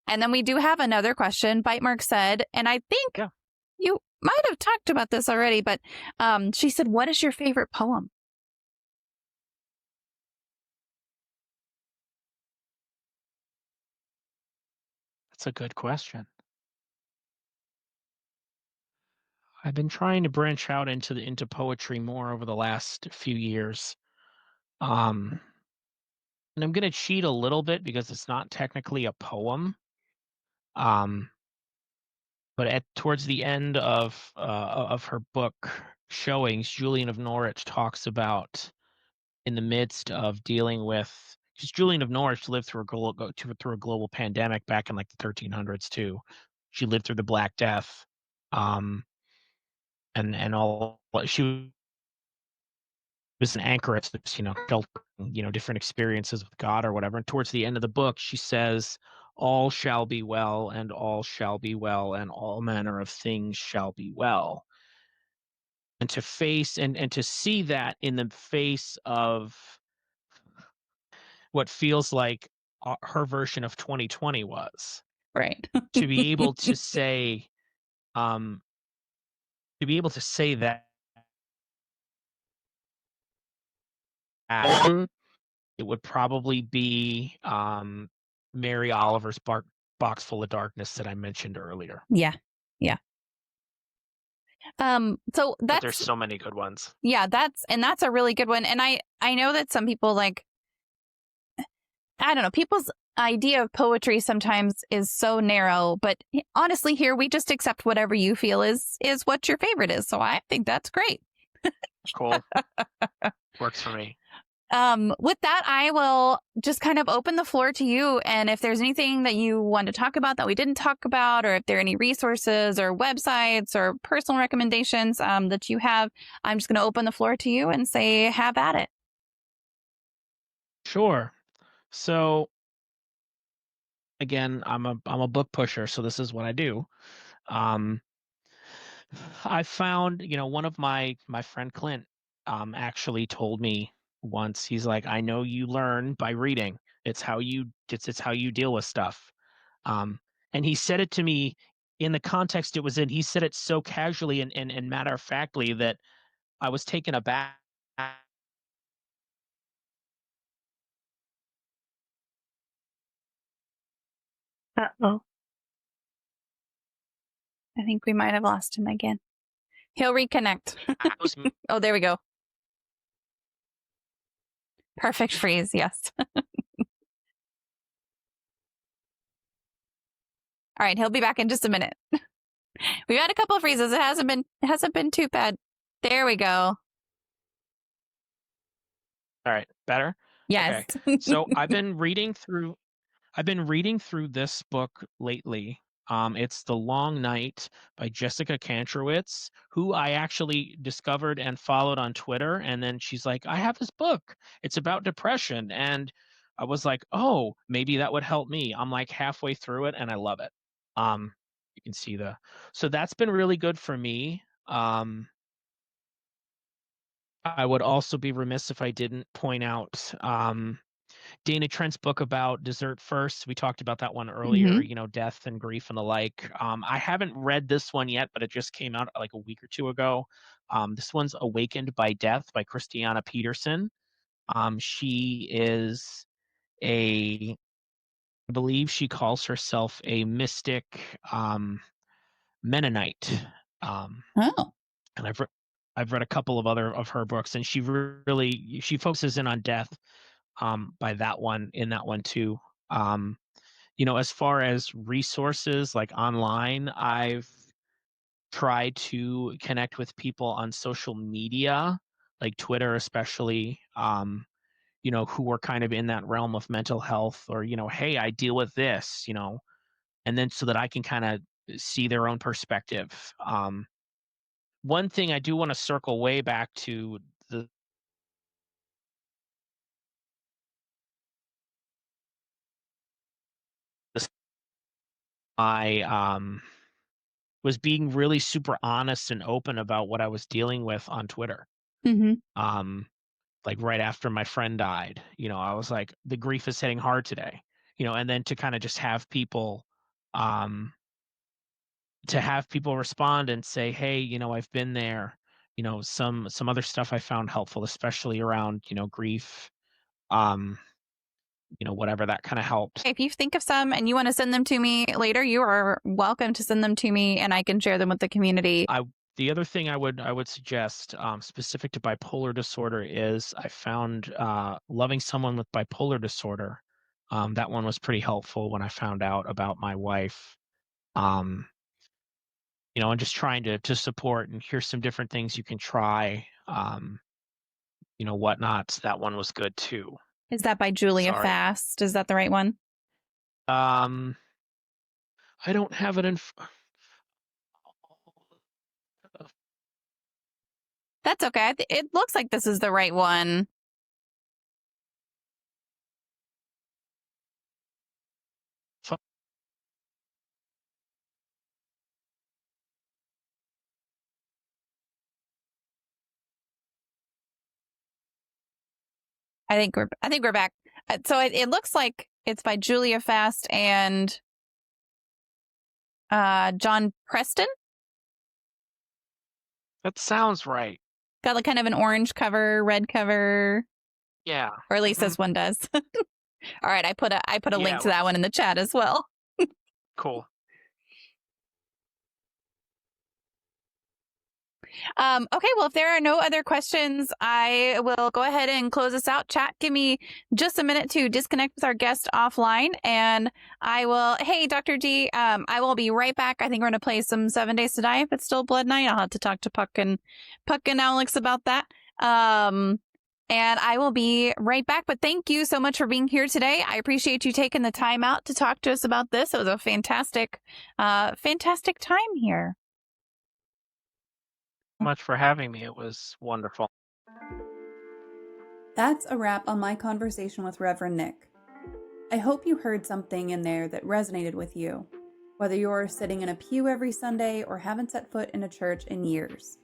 And then we do have another question. Bite Mark said, and I think you might have talked about this already, but she said, what is your favorite poem? That's a good question. I've been trying to branch out into poetry more over the last few years. Um, and I'm gonna cheat a little bit because it's not technically a poem. Um, but towards the end of her book Showings, Julian of Norwich talks about, in the midst of dealing with, because Julian of Norwich lived through through a global pandemic back in like the 1300s too. She lived through the Black Death, um, and all. She was an anchoress that's, felt, different experiences with God or whatever. And towards the end of the book, she says, all shall be well, and all shall be well, and all manner of things shall be well. And to face and to see that in the face of what feels like her version of 2020 was, Right. to be able to say, um, that, it would probably be Mary Oliver's Box Full of Darkness that I mentioned earlier. Yeah. Yeah. So But there's so many good ones. Yeah, that's a really good one. And I know that some people, like, I don't know, people's idea of poetry sometimes is so narrow, but honestly, here we just accept whatever you feel is what your favorite is. So I think that's great. Cool. Works for me. With that, I will just kind of open the floor to you. And if there's anything that you want to talk about that we didn't talk about, or if there are any resources or websites or personal recommendations that you have, I'm just going to open the floor to you and say, have at it. Sure. So again, I'm a book pusher, so this is what I do. I found, one of my friend Clint actually told me once, he's like, I know you learn by reading. It's how you deal with stuff. And he said it to me in the context it was in. He said it so casually and matter of factly that I was taken aback. Uh-oh. I think we might have lost him again. He'll reconnect. Oh, there we go. Perfect freeze. Yes. All right. He'll be back in just a minute. We've had a couple of freezes. It hasn't been too bad. There we go. All right. Better? Yes. Okay. So I've been reading through this book lately. It's The Long Night by Jessica Kantrowitz, who I actually discovered and followed on Twitter. And then she's like, I have this book. It's about depression. And I was like, oh, maybe that would help me. I'm like halfway through it and I love it. You can see so that's been really good for me. I would also be remiss if I didn't point out Dana Trent's book about Dessert First. We talked about that one earlier, Mm-hmm. death and grief and the like. I haven't read this one yet, but it just came out like a week or two ago. This one's Awakened by Death by Christiana Peterson. She is I believe she calls herself a mystic Mennonite. Oh. And I've read a couple of other of her books, and she focuses in on death by that one in that one too. As far as resources like online, I've tried to connect with people on social media, like Twitter especially, who are kind of in that realm of mental health or, hey, I deal with this, and then so that I can kind of see their own perspective. One thing I do want to circle way back to the this I was being really super honest and open about what I was dealing with on Twitter. Mm-hmm. Um, like right after my friend died, I was like, the grief is hitting hard today, and then to kind of just have people, um, respond and say, hey, I've been there, some other stuff I found helpful, especially around, grief, um, whatever that kind of helped. If you think of some and you want to send them to me later, you are welcome to send them to me and I can share them with the community. The other thing I would suggest, specific to bipolar disorder, is I found Loving Someone with Bipolar Disorder. That one was pretty helpful when I found out about my wife. And just trying to support, and here's some different things you can try. Whatnot. That one was good too. Is that by Julia Sorry. Fast? Is that the right one? I don't have it in. That's okay. It looks like this is the right one. I think we're back. So it looks like it's by Julia Fast and John Preston. That sounds right. Got like kind of an orange cover, red cover. Yeah. Or at least this one does. All right, I put a link to that one in the chat as well. Cool. Okay, well, if there are no other questions, I will go ahead and close this out. Chat, give me just a minute to disconnect with our guest offline, and I will. Hey, Dr. D, I will be right back. I think we're going to play some 7 Days to Die if it's still Blood Night. I'll have to talk to Puck and Alex about that. And I will be right back. But thank you so much for being here today. I appreciate you taking the time out to talk to us about this. It was a fantastic time here. Much for having me. It was wonderful. That's a wrap on my conversation with Reverend Nick. I hope you heard something in there that resonated with you, whether you're sitting in a pew every Sunday or haven't set foot in a church in years.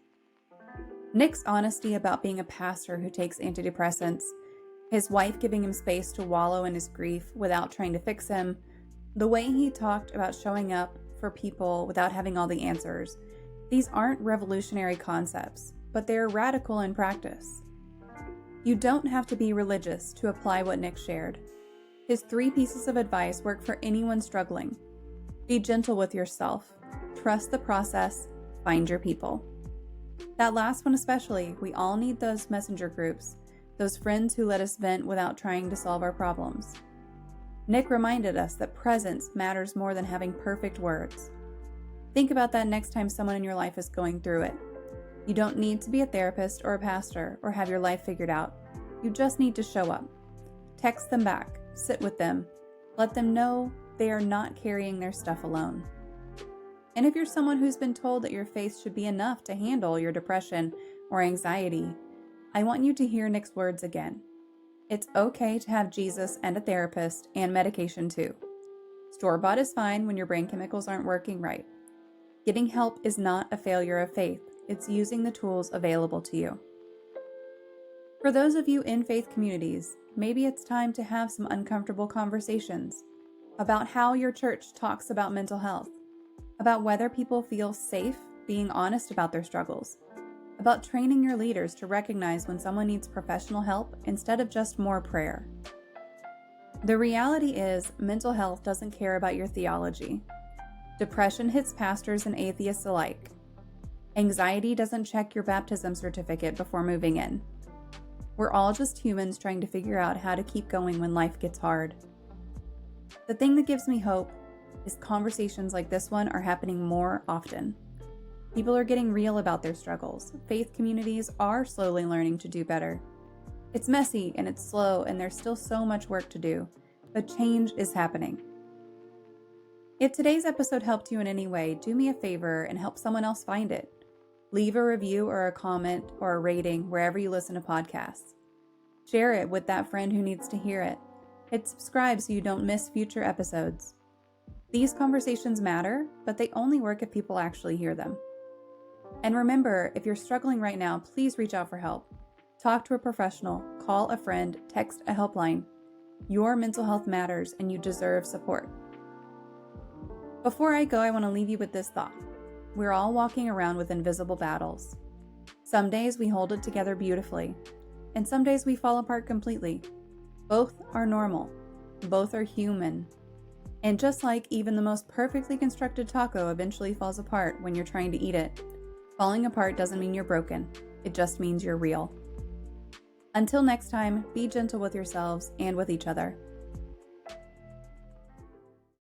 Nick's honesty about being a pastor who takes antidepressants, his wife giving him space to wallow in his grief without trying to fix him, the way he talked about showing up for people without having all the answers, these aren't revolutionary concepts, but they're radical in practice. You don't have to be religious to apply what Nick shared. His 3 pieces of advice work for anyone struggling. Be gentle with yourself. Trust the process. Find your people. That last one especially, we all need those messenger groups, those friends who let us vent without trying to solve our problems. Nick reminded us that presence matters more than having perfect words. Think about that next time someone in your life is going through it. You don't need to be a therapist or a pastor or have your life figured out. You just need to show up. Text them back, sit with them, let them know they are not carrying their stuff alone. And if you're someone who's been told that your faith should be enough to handle your depression or anxiety, I want you to hear Nick's words again. It's okay to have Jesus and a therapist and medication too. Store-bought is fine when your brain chemicals aren't working right. Getting help is not a failure of faith. It's using the tools available to you. For those of you in faith communities, maybe it's time to have some uncomfortable conversations about how your church talks about mental health, about whether people feel safe being honest about their struggles, about training your leaders to recognize when someone needs professional help instead of just more prayer. The reality is, mental health doesn't care about your theology. Depression hits pastors and atheists alike. Anxiety doesn't check your baptism certificate before moving in. We're all just humans trying to figure out how to keep going when life gets hard. The thing that gives me hope is conversations like this one are happening more often. People are getting real about their struggles. Faith communities are slowly learning to do better. It's messy and it's slow and there's still so much work to do, but change is happening. If today's episode helped you in any way, do me a favor and help someone else find it. Leave a review or a comment or a rating wherever you listen to podcasts. Share it with that friend who needs to hear it. Hit subscribe so you don't miss future episodes. These conversations matter, but they only work if people actually hear them. And remember, if you're struggling right now, please reach out for help. Talk to a professional, call a friend, text a helpline. Your mental health matters and you deserve support. Before I go, I want to leave you with this thought. We're all walking around with invisible battles. Some days we hold it together beautifully, and some days we fall apart completely. Both are normal. Both are human. And just like even the most perfectly constructed taco eventually falls apart when you're trying to eat it, falling apart doesn't mean you're broken. It just means you're real. Until next time, be gentle with yourselves and with each other.